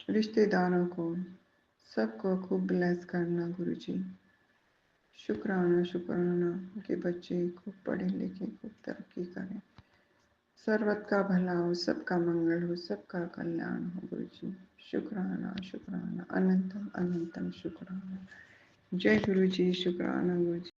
रिश्तेदारों को, सबको खूब ब्लेस करना गुरु जी। शुक्राना शुक्राना के बच्चे खूब पढ़े लिखे, खूब तरक्की करें, सर्वत का भला हो, सबका मंगल हो, सबका कल्याण हो गुरु जी। शुक्राना शुक्राना, अनंतम अनंतम शुक्राना। जय गुरु जी, शुक्राना गुरु जी।